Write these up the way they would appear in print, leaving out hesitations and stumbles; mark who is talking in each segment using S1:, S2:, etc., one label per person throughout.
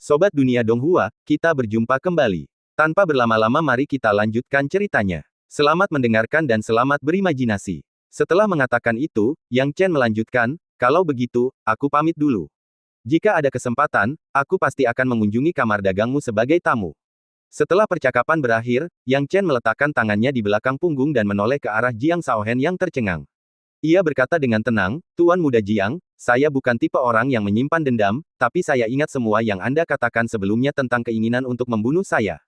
S1: Sobat Dunia Donghua, kita berjumpa kembali. Tanpa berlama-lama mari kita lanjutkan ceritanya. Selamat mendengarkan dan selamat berimajinasi. Setelah mengatakan itu, Yang Chen melanjutkan, kalau begitu, aku pamit dulu. Jika ada kesempatan, aku pasti akan mengunjungi kamar dagangmu sebagai tamu. Setelah percakapan berakhir, Yang Chen meletakkan tangannya di belakang punggung dan menoleh ke arah Jiang Shaohen yang tercengang. Ia berkata dengan tenang, Tuan Muda Jiang, saya bukan tipe orang yang menyimpan dendam, tapi saya ingat semua yang Anda katakan sebelumnya tentang keinginan untuk membunuh saya.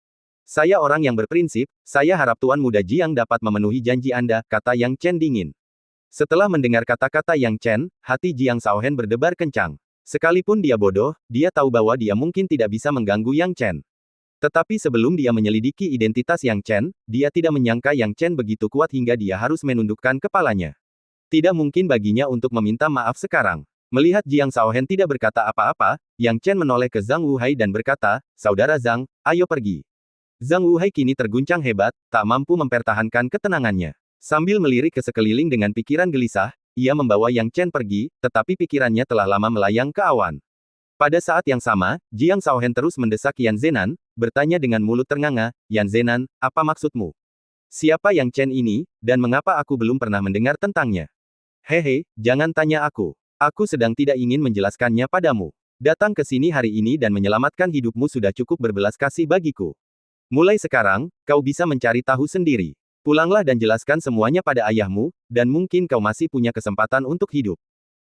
S1: Saya orang yang berprinsip, saya harap Tuan Muda Jiang dapat memenuhi janji Anda, kata Yang Chen dingin. Setelah mendengar kata-kata Yang Chen, hati Jiang Shaohen berdebar kencang. Sekalipun dia bodoh, dia tahu bahwa dia mungkin tidak bisa mengganggu Yang Chen. Tetapi sebelum dia menyelidiki identitas Yang Chen, dia tidak menyangka Yang Chen begitu kuat hingga dia harus menundukkan kepalanya. Tidak mungkin baginya untuk meminta maaf sekarang. Melihat Jiang Shaohen tidak berkata apa-apa, Yang Chen menoleh ke Zhang Wuhai dan berkata, Saudara Zhang, ayo pergi. Zhang Wuhai kini terguncang hebat, tak mampu mempertahankan ketenangannya. Sambil melirik ke sekeliling dengan pikiran gelisah, ia membawa Yang Chen pergi, tetapi pikirannya telah lama melayang ke awan. Pada saat yang sama, Jiang Shaohen terus mendesak Yan Zenan, bertanya dengan mulut ternganga, Yan Zenan, apa maksudmu? Siapa Yang Chen ini, dan mengapa aku belum pernah mendengar tentangnya? Hehe, jangan tanya aku. Aku sedang tidak ingin menjelaskannya padamu. Datang ke sini hari ini dan menyelamatkan hidupmu sudah cukup berbelas kasih bagiku. Mulai sekarang, kau bisa mencari tahu sendiri. Pulanglah dan jelaskan semuanya pada ayahmu, dan mungkin kau masih punya kesempatan untuk hidup.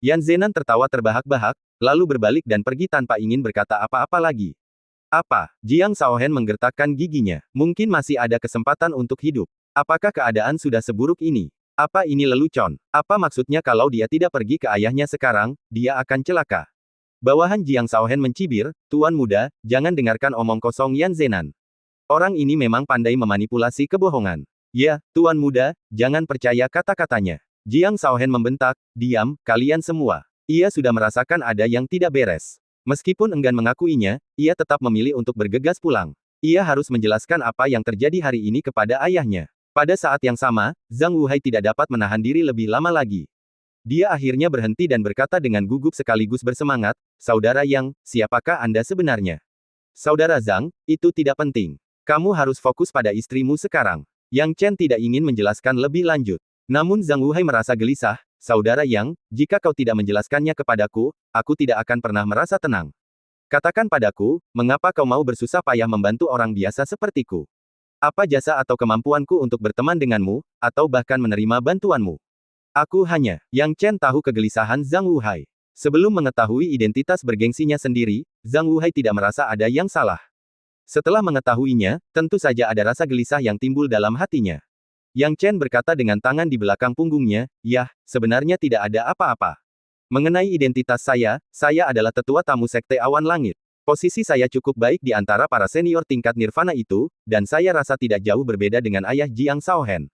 S1: Yan Zenan tertawa terbahak-bahak, lalu berbalik dan pergi tanpa ingin berkata apa-apa lagi. Apa? Jiang Shaohen menggertakkan giginya. Mungkin masih ada kesempatan untuk hidup. Apakah keadaan sudah seburuk ini? Apa ini lelucon? Apa maksudnya kalau dia tidak pergi ke ayahnya sekarang, dia akan celaka? Bawahan Jiang Shaohen mencibir, Tuan Muda, jangan dengarkan omong kosong Yan Zenan. Orang ini memang pandai memanipulasi kebohongan. Ya, Tuan Muda, jangan percaya kata-katanya. Jiang Shaohen membentak, diam, kalian semua. Ia sudah merasakan ada yang tidak beres. Meskipun enggan mengakuinya, ia tetap memilih untuk bergegas pulang. Ia harus menjelaskan apa yang terjadi hari ini kepada ayahnya. Pada saat yang sama, Zhang Wuhai tidak dapat menahan diri lebih lama lagi. Dia akhirnya berhenti dan berkata dengan gugup sekaligus bersemangat, Saudara Yang, siapakah Anda sebenarnya? Saudara Zhang, itu tidak penting. Kamu harus fokus pada istrimu sekarang. Yang Chen tidak ingin menjelaskan lebih lanjut. Namun Zhang Wuhai merasa gelisah, Saudara Yang, jika kau tidak menjelaskannya kepadaku, aku tidak akan pernah merasa tenang. Katakan padaku, mengapa kau mau bersusah payah membantu orang biasa sepertiku? Apa jasa atau kemampuanku untuk berteman denganmu, atau bahkan menerima bantuanmu? Aku hanya, Yang Chen tahu kegelisahan Zhang Wuhai. Sebelum mengetahui identitas bergengsinya sendiri, Zhang Wuhai tidak merasa ada yang salah. Setelah mengetahuinya, tentu saja ada rasa gelisah yang timbul dalam hatinya. Yang Chen berkata dengan tangan di belakang punggungnya, Yah, sebenarnya tidak ada apa-apa. Mengenai identitas saya adalah tetua tamu Sekte Awan Langit. Posisi saya cukup baik di antara para senior tingkat Nirvana itu, dan saya rasa tidak jauh berbeda dengan ayah Jiang Shaohen.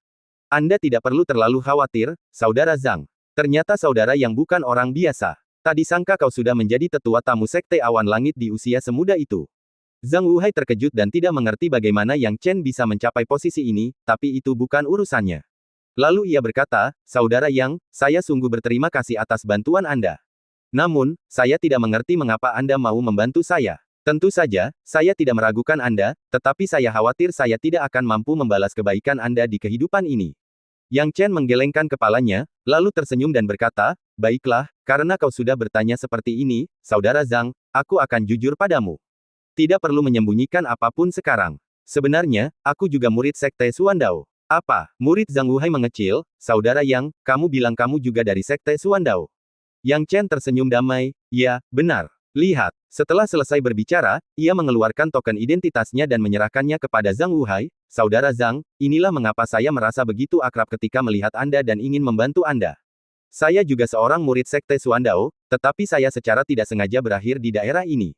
S1: Anda tidak perlu terlalu khawatir, Saudara Zhang. Ternyata saudara yang bukan orang biasa. Tak disangka kau sudah menjadi tetua tamu Sekte Awan Langit di usia semuda itu. Zhang Wuhai terkejut dan tidak mengerti bagaimana Yang Chen bisa mencapai posisi ini, tapi itu bukan urusannya. Lalu ia berkata, Saudara Yang, saya sungguh berterima kasih atas bantuan Anda. Namun, saya tidak mengerti mengapa Anda mau membantu saya. Tentu saja, saya tidak meragukan Anda, tetapi saya khawatir saya tidak akan mampu membalas kebaikan Anda di kehidupan ini. Yang Chen menggelengkan kepalanya, lalu tersenyum dan berkata, Baiklah, karena kau sudah bertanya seperti ini, Saudara Zhang, aku akan jujur padamu. Tidak perlu menyembunyikan apapun sekarang. Sebenarnya, aku juga murid Sekte Suandao. Apa? Murid Zhang Wuhai mengecil, Saudara Yang, kamu bilang kamu juga dari Sekte Suandao. Yang Chen tersenyum damai, ya, benar. Lihat, setelah selesai berbicara, ia mengeluarkan token identitasnya dan menyerahkannya kepada Zhang Wuhai, Saudara Zhang, inilah mengapa saya merasa begitu akrab ketika melihat Anda dan ingin membantu Anda. Saya juga seorang murid Sekte Suandao, tetapi saya secara tidak sengaja berakhir di daerah ini.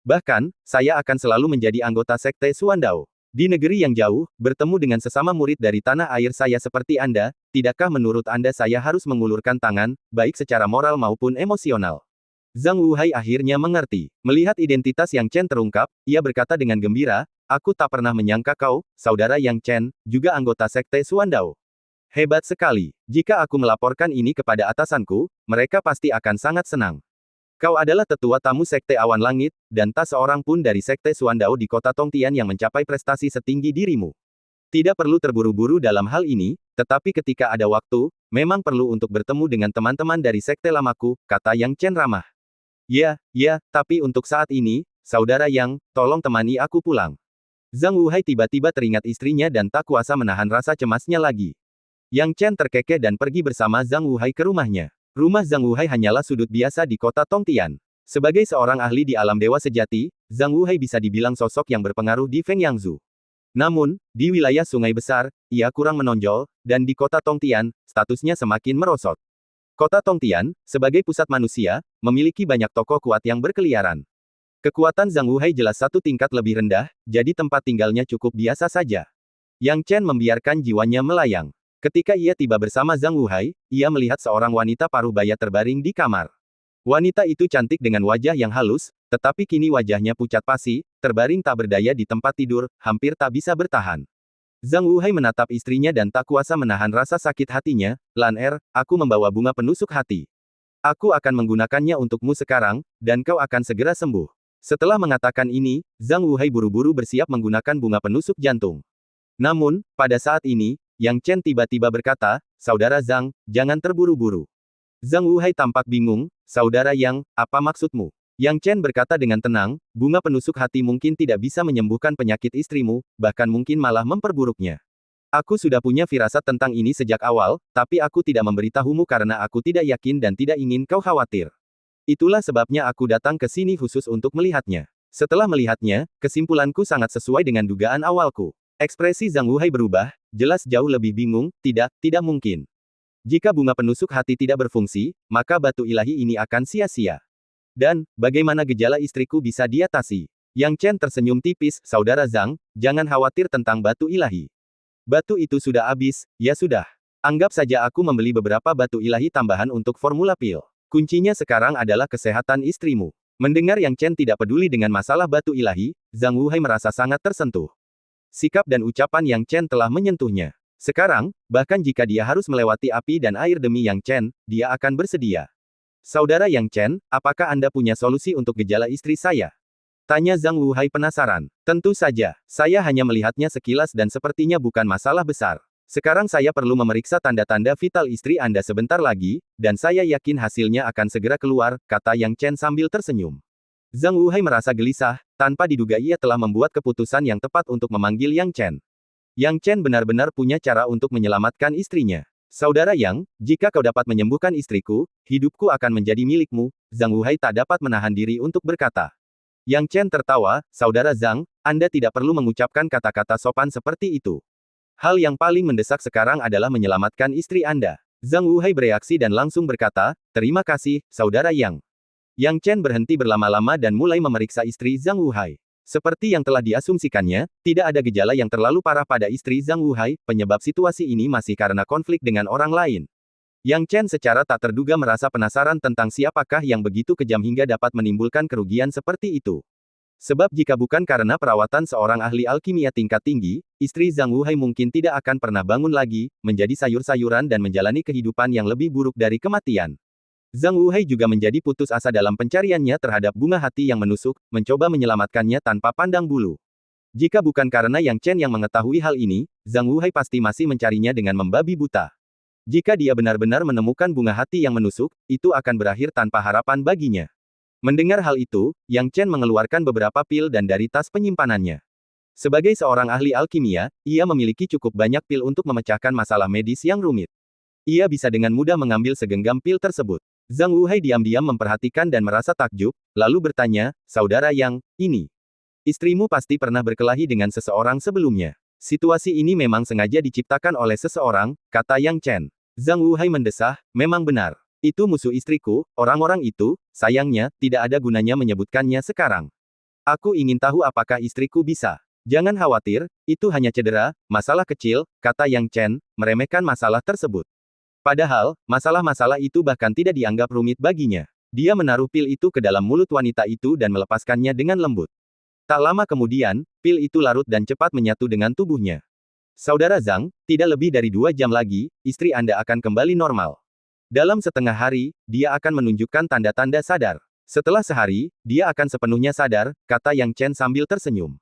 S1: Bahkan, saya akan selalu menjadi anggota Sekte Suandao. Di negeri yang jauh, bertemu dengan sesama murid dari tanah air saya seperti Anda, tidakkah menurut Anda saya harus mengulurkan tangan, baik secara moral maupun emosional? Zhang Wuhai akhirnya mengerti. Melihat identitas Yang Chen terungkap, ia berkata dengan gembira, aku tak pernah menyangka kau, Saudara Yang Chen, juga anggota Sekte Suandao. Hebat sekali. Jika aku melaporkan ini kepada atasanku, mereka pasti akan sangat senang. Kau adalah tetua tamu Sekte Awan Langit, dan tak seorang pun dari Sekte Suandao di kota Tongtian yang mencapai prestasi setinggi dirimu. Tidak perlu terburu-buru dalam hal ini, tetapi ketika ada waktu, memang perlu untuk bertemu dengan teman-teman dari sekte lamaku, kata Yang Chen ramah. Ya, tapi untuk saat ini, saudara Yang, tolong temani aku pulang. Zhang Wuhai tiba-tiba teringat istrinya dan tak kuasa menahan rasa cemasnya lagi. Yang Chen terkekeh dan pergi bersama Zhang Wuhai ke rumahnya. Rumah Zhang Wuhai hanyalah sudut biasa di kota Tongtian. Sebagai seorang ahli di alam dewa sejati, Zhang Wuhai bisa dibilang sosok yang berpengaruh di Feng Yangzhu. Namun, di wilayah sungai besar, ia kurang menonjol, dan di kota Tongtian, statusnya semakin merosot. Kota Tongtian, sebagai pusat manusia, memiliki banyak tokoh kuat yang berkeliaran. Kekuatan Zhang Wuhai jelas satu tingkat lebih rendah, jadi tempat tinggalnya cukup biasa saja. Yang Chen membiarkan jiwanya melayang. Ketika ia tiba bersama Zhang Wuhai, ia melihat seorang wanita paruh baya terbaring di kamar. Wanita itu cantik dengan wajah yang halus, tetapi kini wajahnya pucat pasi, terbaring tak berdaya di tempat tidur, hampir tak bisa bertahan. Zhang Wuhai menatap istrinya dan tak kuasa menahan rasa sakit hatinya. Lan Er, aku membawa bunga penusuk hati. Aku akan menggunakannya untukmu sekarang, dan kau akan segera sembuh. Setelah mengatakan ini, Zhang Wuhai buru-buru bersiap menggunakan bunga penusuk jantung. Namun, pada saat ini, Yang Chen tiba-tiba berkata, Saudara Zhang, jangan terburu-buru. Zhang Wuhai tampak bingung, Saudara Yang, apa maksudmu? Yang Chen berkata dengan tenang, bunga penusuk hati mungkin tidak bisa menyembuhkan penyakit istrimu, bahkan mungkin malah memperburuknya. Aku sudah punya firasat tentang ini sejak awal, tapi aku tidak memberitahumu karena aku tidak yakin dan tidak ingin kau khawatir. Itulah sebabnya aku datang ke sini khusus untuk melihatnya. Setelah melihatnya, kesimpulanku sangat sesuai dengan dugaan awalku. Ekspresi Zhang Wuhai berubah, jelas jauh lebih bingung, tidak mungkin. Jika bunga penusuk hati tidak berfungsi, maka batu ilahi ini akan sia-sia. Dan, bagaimana gejala istriku bisa diatasi? Yang Chen tersenyum tipis, Saudara Zhang, jangan khawatir tentang batu ilahi. Batu itu sudah habis, ya sudah. Anggap saja aku membeli beberapa batu ilahi tambahan untuk formula pil. Kuncinya sekarang adalah kesehatan istrimu. Mendengar Yang Chen tidak peduli dengan masalah batu ilahi, Zhang Wuhai merasa sangat tersentuh. Sikap dan ucapan Yang Chen telah menyentuhnya. Sekarang, bahkan jika dia harus melewati api dan air demi Yang Chen, dia akan bersedia. Saudara Yang Chen, apakah Anda punya solusi untuk gejala istri saya? Tanya Zhang Wuhai penasaran. Tentu saja, saya hanya melihatnya sekilas dan sepertinya bukan masalah besar. Sekarang saya perlu memeriksa tanda-tanda vital istri Anda sebentar lagi, dan saya yakin hasilnya akan segera keluar, kata Yang Chen sambil tersenyum. Zhang Wuhai merasa gelisah, tanpa diduga ia telah membuat keputusan yang tepat untuk memanggil Yang Chen. Yang Chen benar-benar punya cara untuk menyelamatkan istrinya. Saudara Yang, jika kau dapat menyembuhkan istriku, hidupku akan menjadi milikmu. Zhang Wuhai tak dapat menahan diri untuk berkata. Yang Chen tertawa, Saudara Zhang, Anda tidak perlu mengucapkan kata-kata sopan seperti itu. Hal yang paling mendesak sekarang adalah menyelamatkan istri Anda. Zhang Wuhai bereaksi dan langsung berkata, terima kasih, Saudara Yang. Yang Chen berhenti berlama-lama dan mulai memeriksa istri Zhang Wuhai. Seperti yang telah diasumsikannya, tidak ada gejala yang terlalu parah pada istri Zhang Wuhai, penyebab situasi ini masih karena konflik dengan orang lain. Yang Chen secara tak terduga merasa penasaran tentang siapakah yang begitu kejam hingga dapat menimbulkan kerugian seperti itu. Sebab jika bukan karena perawatan seorang ahli alkimia tingkat tinggi, istri Zhang Wuhai mungkin tidak akan pernah bangun lagi, menjadi sayur-sayuran dan menjalani kehidupan yang lebih buruk dari kematian. Zhang Wuhai juga menjadi putus asa dalam pencariannya terhadap bunga hati yang menusuk, mencoba menyelamatkannya tanpa pandang bulu. Jika bukan karena Yang Chen yang mengetahui hal ini, Zhang Wuhai pasti masih mencarinya dengan membabi buta. Jika dia benar-benar menemukan bunga hati yang menusuk, itu akan berakhir tanpa harapan baginya. Mendengar hal itu, Yang Chen mengeluarkan beberapa pil dan dari tas penyimpanannya. Sebagai seorang ahli alkimia, ia memiliki cukup banyak pil untuk memecahkan masalah medis yang rumit. Ia bisa dengan mudah mengambil segenggam pil tersebut. Zhang Wuhai diam-diam memperhatikan dan merasa takjub, lalu bertanya, Saudara Yang, ini. Istrimu pasti pernah berkelahi dengan seseorang sebelumnya. Situasi ini memang sengaja diciptakan oleh seseorang, kata Yang Chen. Zhang Wuhai mendesah, memang benar. Itu musuh istriku, orang-orang itu, sayangnya, tidak ada gunanya menyebutkannya sekarang. Aku ingin tahu apakah istriku bisa. Jangan khawatir, itu hanya cedera, masalah kecil, kata Yang Chen, meremehkan masalah tersebut. Padahal, masalah-masalah itu bahkan tidak dianggap rumit baginya. Dia menaruh pil itu ke dalam mulut wanita itu dan melepaskannya dengan lembut. Tak lama kemudian, pil itu larut dan cepat menyatu dengan tubuhnya. Saudara Zhang, tidak lebih dari 2 jam lagi, istri Anda akan kembali normal. Dalam setengah hari, dia akan menunjukkan tanda-tanda sadar. Setelah sehari, dia akan sepenuhnya sadar, kata Yang Chen sambil tersenyum.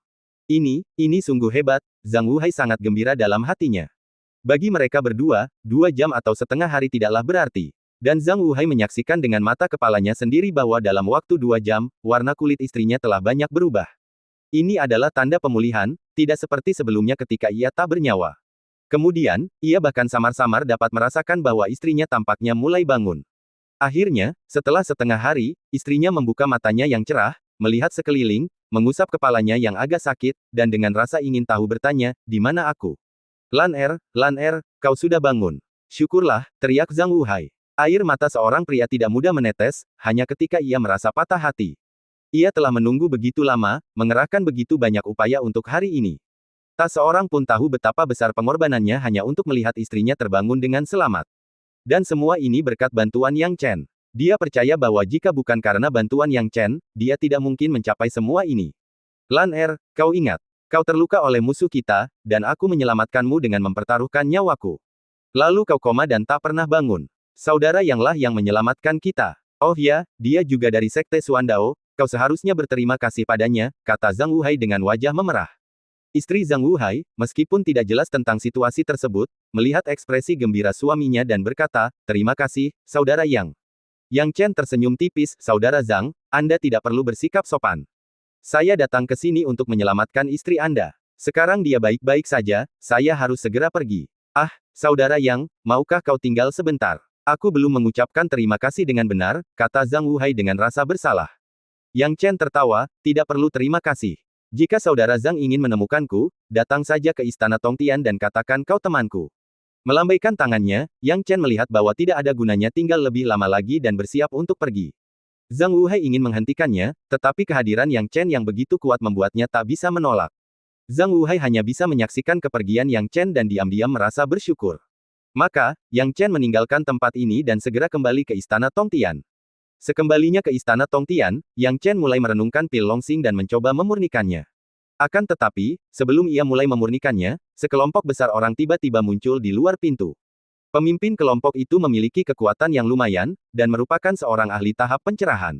S1: Ini sungguh hebat, Zhang Wuhai sangat gembira dalam hatinya. Bagi mereka berdua, 2 jam atau setengah hari tidaklah berarti. Dan Zhang Wuhai menyaksikan dengan mata kepalanya sendiri bahwa dalam waktu 2 jam, warna kulit istrinya telah banyak berubah. Ini adalah tanda pemulihan, tidak seperti sebelumnya ketika ia tak bernyawa. Kemudian, ia bahkan samar-samar dapat merasakan bahwa istrinya tampaknya mulai bangun. Akhirnya, setelah setengah hari, istrinya membuka matanya yang cerah, melihat sekeliling, mengusap kepalanya yang agak sakit, dan dengan rasa ingin tahu bertanya, "Di mana aku?" Lan Er, kau sudah bangun. Syukurlah, teriak Zhang Wuhai. Air mata seorang pria tidak mudah menetes, hanya ketika ia merasa patah hati. Ia telah menunggu begitu lama, mengerahkan begitu banyak upaya untuk hari ini. Tak seorang pun tahu betapa besar pengorbanannya hanya untuk melihat istrinya terbangun dengan selamat. Dan semua ini berkat bantuan Yang Chen. Dia percaya bahwa jika bukan karena bantuan Yang Chen, dia tidak mungkin mencapai semua ini. Lan Er, kau ingat. Kau terluka oleh musuh kita, dan aku menyelamatkanmu dengan mempertaruhkan nyawaku. Lalu kau koma dan tak pernah bangun. Saudara Yang lah yang menyelamatkan kita. Oh ya, dia juga dari Sekte Suandao, kau seharusnya berterima kasih padanya, kata Zhang Wuhai dengan wajah memerah. Istri Zhang Wuhai, meskipun tidak jelas tentang situasi tersebut, melihat ekspresi gembira suaminya dan berkata, terima kasih, Saudara Yang. Yang Chen tersenyum tipis, Saudara Zhang, Anda tidak perlu bersikap sopan. Saya datang ke sini untuk menyelamatkan istri Anda. Sekarang dia baik-baik saja, saya harus segera pergi. Ah, Saudara Yang, maukah kau tinggal sebentar? Aku belum mengucapkan terima kasih dengan benar, kata Zhang Wuhai dengan rasa bersalah. Yang Chen tertawa, tidak perlu terima kasih. Jika Saudara Zhang ingin menemukanku, datang saja ke Istana Tongtian dan katakan kau temanku. Melambaikan tangannya, Yang Chen melihat bahwa tidak ada gunanya tinggal lebih lama lagi dan bersiap untuk pergi. Zhang Wuhai ingin menghentikannya, tetapi kehadiran Yang Chen yang begitu kuat membuatnya tak bisa menolak. Zhang Wuhai hanya bisa menyaksikan kepergian Yang Chen dan diam-diam merasa bersyukur. Maka, Yang Chen meninggalkan tempat ini dan segera kembali ke Istana Tongtian. Sekembalinya ke Istana Tongtian, Yang Chen mulai merenungkan pil Longsing dan mencoba memurnikannya. Akan tetapi, sebelum ia mulai memurnikannya, sekelompok besar orang tiba-tiba muncul di luar pintu. Pemimpin kelompok itu memiliki kekuatan yang lumayan, dan merupakan seorang ahli tahap pencerahan.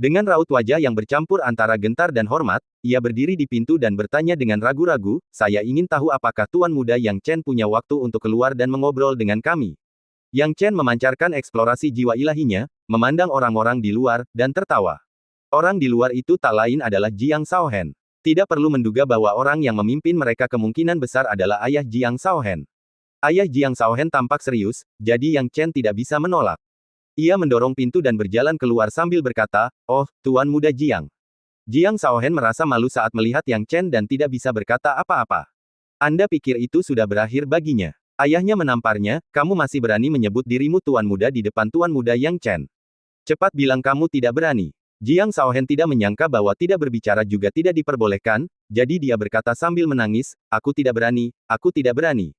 S1: Dengan raut wajah yang bercampur antara gentar dan hormat, ia berdiri di pintu dan bertanya dengan ragu-ragu, saya ingin tahu apakah Tuan Muda Yang Chen punya waktu untuk keluar dan mengobrol dengan kami. Yang Chen memancarkan eksplorasi jiwa ilahinya, memandang orang-orang di luar, dan tertawa. Orang di luar itu tak lain adalah Jiang Shaohen. Tidak perlu menduga bahwa orang yang memimpin mereka kemungkinan besar adalah ayah Jiang Shaohen. Ayah Jiang Shaohen tampak serius, jadi Yang Chen tidak bisa menolak. Ia mendorong pintu dan berjalan keluar sambil berkata, oh, Tuan Muda Jiang. Jiang Shaohen merasa malu saat melihat Yang Chen dan tidak bisa berkata apa-apa. Anda pikir itu sudah berakhir baginya. Ayahnya menamparnya, kamu masih berani menyebut dirimu Tuan Muda di depan Tuan Muda Yang Chen. Cepat bilang kamu tidak berani. Jiang Shaohen tidak menyangka bahwa tidak berbicara juga tidak diperbolehkan, jadi dia berkata sambil menangis, aku tidak berani, aku tidak berani.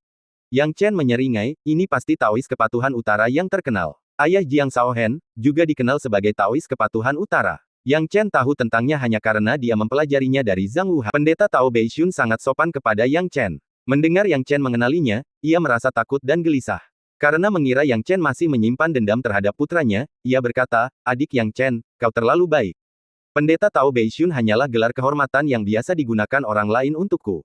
S1: Yang Chen menyeringai, ini pasti Taois Kepatuhan Utara yang terkenal. Ayah Jiang Shaohen, juga dikenal sebagai Taois Kepatuhan Utara. Yang Chen tahu tentangnya hanya karena dia mempelajarinya dari Zhang Wuhai. Pendeta Tao Beishun sangat sopan kepada Yang Chen. Mendengar Yang Chen mengenalinya, ia merasa takut dan gelisah. Karena mengira Yang Chen masih menyimpan dendam terhadap putranya, ia berkata, adik Yang Chen, kau terlalu baik. Pendeta Tao Beishun hanyalah gelar kehormatan yang biasa digunakan orang lain untukku.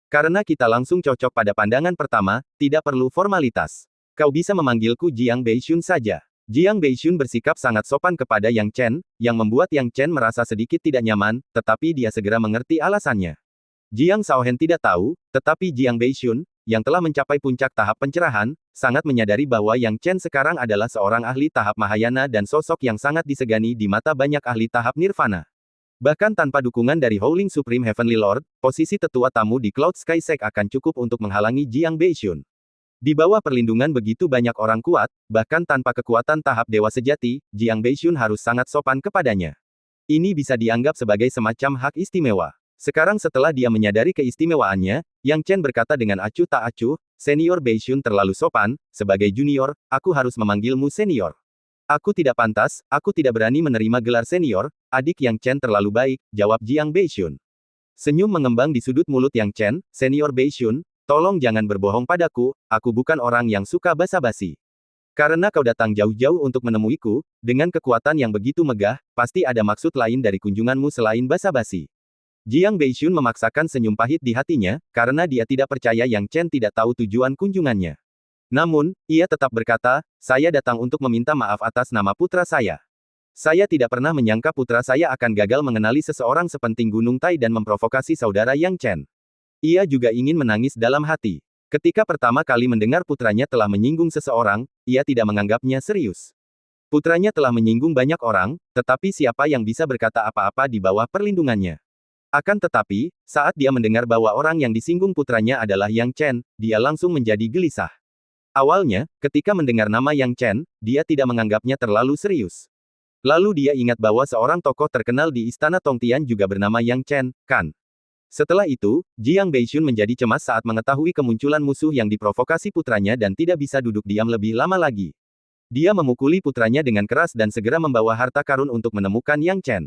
S1: Karena kita langsung cocok pada pandangan pertama, tidak perlu formalitas. Kau bisa memanggilku Jiang Beishun saja. Jiang Beishun bersikap sangat sopan kepada Yang Chen, yang membuat Yang Chen merasa sedikit tidak nyaman, tetapi dia segera mengerti alasannya. Jiang Shaohen tidak tahu, tetapi Jiang Beishun, yang telah mencapai puncak tahap pencerahan, sangat menyadari bahwa Yang Chen sekarang adalah seorang ahli tahap Mahayana dan sosok yang sangat disegani di mata banyak ahli tahap Nirvana. Bahkan tanpa dukungan dari Howling Supreme Heavenly Lord, posisi tetua tamu di Cloud Sky Sect akan cukup untuk menghalangi Jiang Beishun. Di bawah perlindungan begitu banyak orang kuat, bahkan tanpa kekuatan tahap dewa sejati, Jiang Beishun harus sangat sopan kepadanya. Ini bisa dianggap sebagai semacam hak istimewa. Sekarang setelah dia menyadari keistimewaannya, Yang Chen berkata dengan acuh tak acuh, Senior Beishun terlalu sopan, sebagai junior, aku harus memanggilmu senior. Aku tidak pantas, aku tidak berani menerima gelar senior, adik Yang Chen terlalu baik, jawab Jiang Beishun. Senyum mengembang di sudut mulut Yang Chen, Senior Beishun, tolong jangan berbohong padaku, aku bukan orang yang suka basa-basi. Karena kau datang jauh-jauh untuk menemuiku, dengan kekuatan yang begitu megah, pasti ada maksud lain dari kunjunganmu selain basa-basi. Jiang Beishun memaksakan senyum pahit di hatinya, karena dia tidak percaya Yang Chen tidak tahu tujuan kunjungannya. Namun, ia tetap berkata, saya datang untuk meminta maaf atas nama putra saya. Saya tidak pernah menyangka putra saya akan gagal mengenali seseorang sepenting Gunung Tai dan memprovokasi saudara Yang Chen. Ia juga ingin menangis dalam hati. Ketika pertama kali mendengar putranya telah menyinggung seseorang, ia tidak menganggapnya serius. Putranya telah menyinggung banyak orang, tetapi siapa yang bisa berkata apa-apa di bawah perlindungannya? Akan tetapi, saat dia mendengar bahwa orang yang disinggung putranya adalah Yang Chen, dia langsung menjadi gelisah. Awalnya, ketika mendengar nama Yang Chen, dia tidak menganggapnya terlalu serius. Lalu dia ingat bahwa seorang tokoh terkenal di Istana Tongtian juga bernama Yang Chen, kan? Setelah itu, Jiang Beishun menjadi cemas saat mengetahui kemunculan musuh yang diprovokasi putranya dan tidak bisa duduk diam lebih lama lagi. Dia memukuli putranya dengan keras dan segera membawa harta karun untuk menemukan Yang Chen.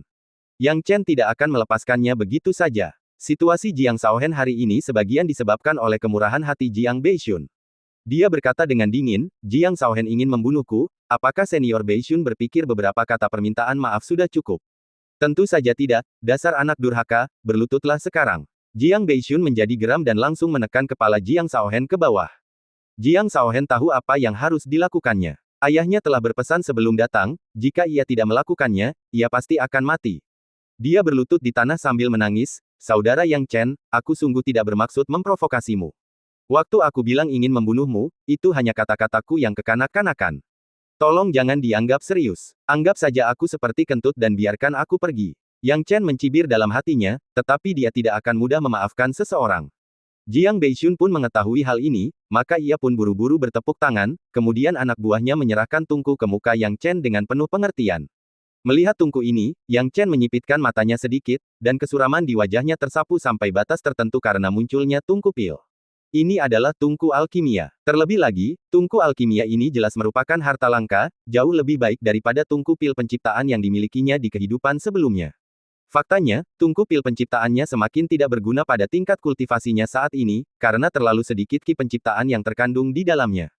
S1: Yang Chen tidak akan melepaskannya begitu saja. Situasi Jiang Shaohen hari ini sebagian disebabkan oleh kemurahan hati Jiang Beishun. Dia berkata dengan dingin, Jiang Shaohen ingin membunuhku, apakah senior Beishun berpikir beberapa kata permintaan maaf sudah cukup? Tentu saja tidak, dasar anak durhaka, berlututlah sekarang. Jiang Beishun menjadi geram dan langsung menekan kepala Jiang Shaohen ke bawah. Jiang Shaohen tahu apa yang harus dilakukannya. Ayahnya telah berpesan sebelum datang, jika ia tidak melakukannya, ia pasti akan mati. Dia berlutut di tanah sambil menangis, saudara Yang Chen, aku sungguh tidak bermaksud memprovokasimu. Waktu aku bilang ingin membunuhmu, itu hanya kata-kataku yang kekanak-kanakan. Tolong jangan dianggap serius. Anggap saja aku seperti kentut dan biarkan aku pergi. Yang Chen mencibir dalam hatinya, tetapi dia tidak akan mudah memaafkan seseorang. Jiang Beishun pun mengetahui hal ini, maka ia pun buru-buru bertepuk tangan, kemudian anak buahnya menyerahkan tungku ke muka Yang Chen dengan penuh pengertian. Melihat tungku ini, Yang Chen menyipitkan matanya sedikit, dan kesuraman di wajahnya tersapu sampai batas tertentu karena munculnya tungku pil. Ini adalah tungku alkimia. Terlebih lagi, tungku alkimia ini jelas merupakan harta langka, jauh lebih baik daripada tungku pil penciptaan yang dimilikinya di kehidupan sebelumnya. Faktanya, tungku pil penciptaannya semakin tidak berguna pada tingkat kultivasinya saat ini, karena terlalu sedikit ki penciptaan yang terkandung di dalamnya.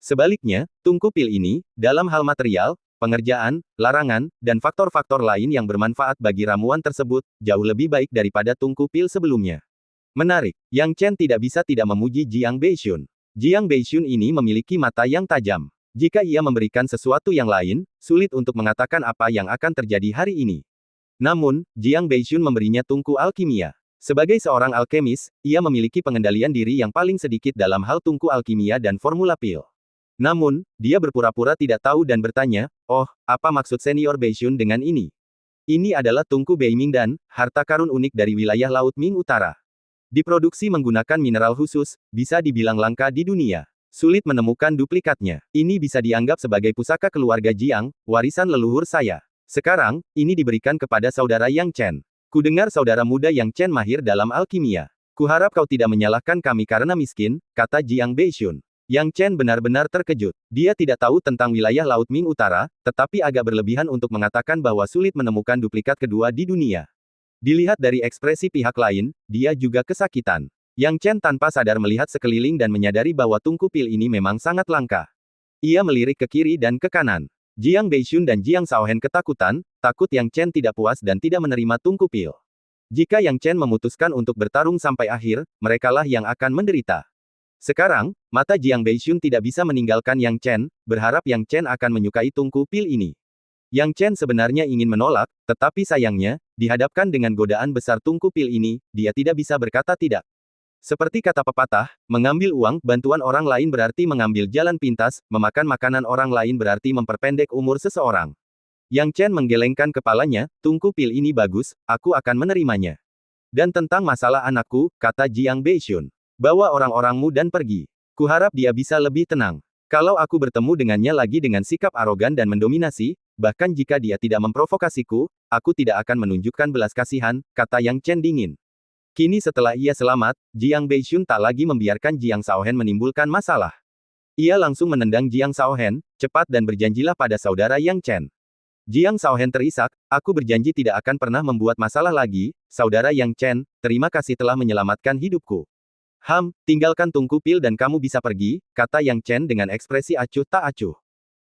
S1: Sebaliknya, tungku pil ini, dalam hal material, pengerjaan, larangan, dan faktor-faktor lain yang bermanfaat bagi ramuan tersebut, jauh lebih baik daripada tungku pil sebelumnya. Menarik, Yang Chen tidak bisa tidak memuji Jiang Beishun. Jiang Beishun ini memiliki mata yang tajam. Jika ia memberikan sesuatu yang lain, sulit untuk mengatakan apa yang akan terjadi hari ini. Namun, Jiang Beishun memberinya tungku alkimia. Sebagai seorang alkemis, ia memiliki pengendalian diri yang paling sedikit dalam hal tungku alkimia dan formula pil. Namun, dia berpura-pura tidak tahu dan bertanya, oh, apa maksud senior Beishun dengan ini? Ini adalah tungku Beiming dan, harta karun unik dari wilayah Laut Ming Utara. Diproduksi menggunakan mineral khusus, bisa dibilang langka di dunia. Sulit menemukan duplikatnya. Ini bisa dianggap sebagai pusaka keluarga Jiang, warisan leluhur saya. Sekarang, ini diberikan kepada saudara Yang Chen. Kudengar saudara muda Yang Chen mahir dalam alkimia. Kuharap kau tidak menyalahkan kami karena miskin, kata Jiang Beishun. Yang Chen benar-benar terkejut. Dia tidak tahu tentang wilayah Laut Ming Utara, tetapi agak berlebihan untuk mengatakan bahwa sulit menemukan duplikat kedua di dunia. Dilihat dari ekspresi pihak lain, dia juga kesakitan. Yang Chen tanpa sadar melihat sekeliling dan menyadari bahwa tungku pil ini memang sangat langka. Ia melirik ke kiri dan ke kanan. Jiang Beishun dan Jiang Shaohen ketakutan, takut Yang Chen tidak puas dan tidak menerima tungku pil. Jika Yang Chen memutuskan untuk bertarung sampai akhir, merekalah yang akan menderita. Sekarang, mata Jiang Beishun tidak bisa meninggalkan Yang Chen, berharap Yang Chen akan menyukai tungku pil ini. Yang Chen sebenarnya ingin menolak, tetapi sayangnya, dihadapkan dengan godaan besar tungku pil ini, dia tidak bisa berkata tidak. Seperti kata pepatah, mengambil uang, bantuan orang lain berarti mengambil jalan pintas, memakan makanan orang lain berarti memperpendek umur seseorang. Yang Chen menggelengkan kepalanya, tungku pil ini bagus, aku akan menerimanya. Dan tentang masalah anakku, kata Jiang Beishun, bawa orang-orangmu dan pergi. Kuharap dia bisa lebih tenang. Kalau aku bertemu dengannya lagi dengan sikap arogan dan mendominasi, bahkan jika dia tidak memprovokasiku, aku tidak akan menunjukkan belas kasihan, kata Yang Chen dingin. Kini setelah ia selamat, Jiang Beishun tak lagi membiarkan Jiang Shaohen menimbulkan masalah. Ia langsung menendang Jiang Shaohen, cepat dan berjanjilah pada saudara Yang Chen. Jiang Shaohen terisak, aku berjanji tidak akan pernah membuat masalah lagi, saudara Yang Chen, terima kasih telah menyelamatkan hidupku. Tinggalkan tungku pil dan kamu bisa pergi, kata Yang Chen dengan ekspresi acuh tak acuh.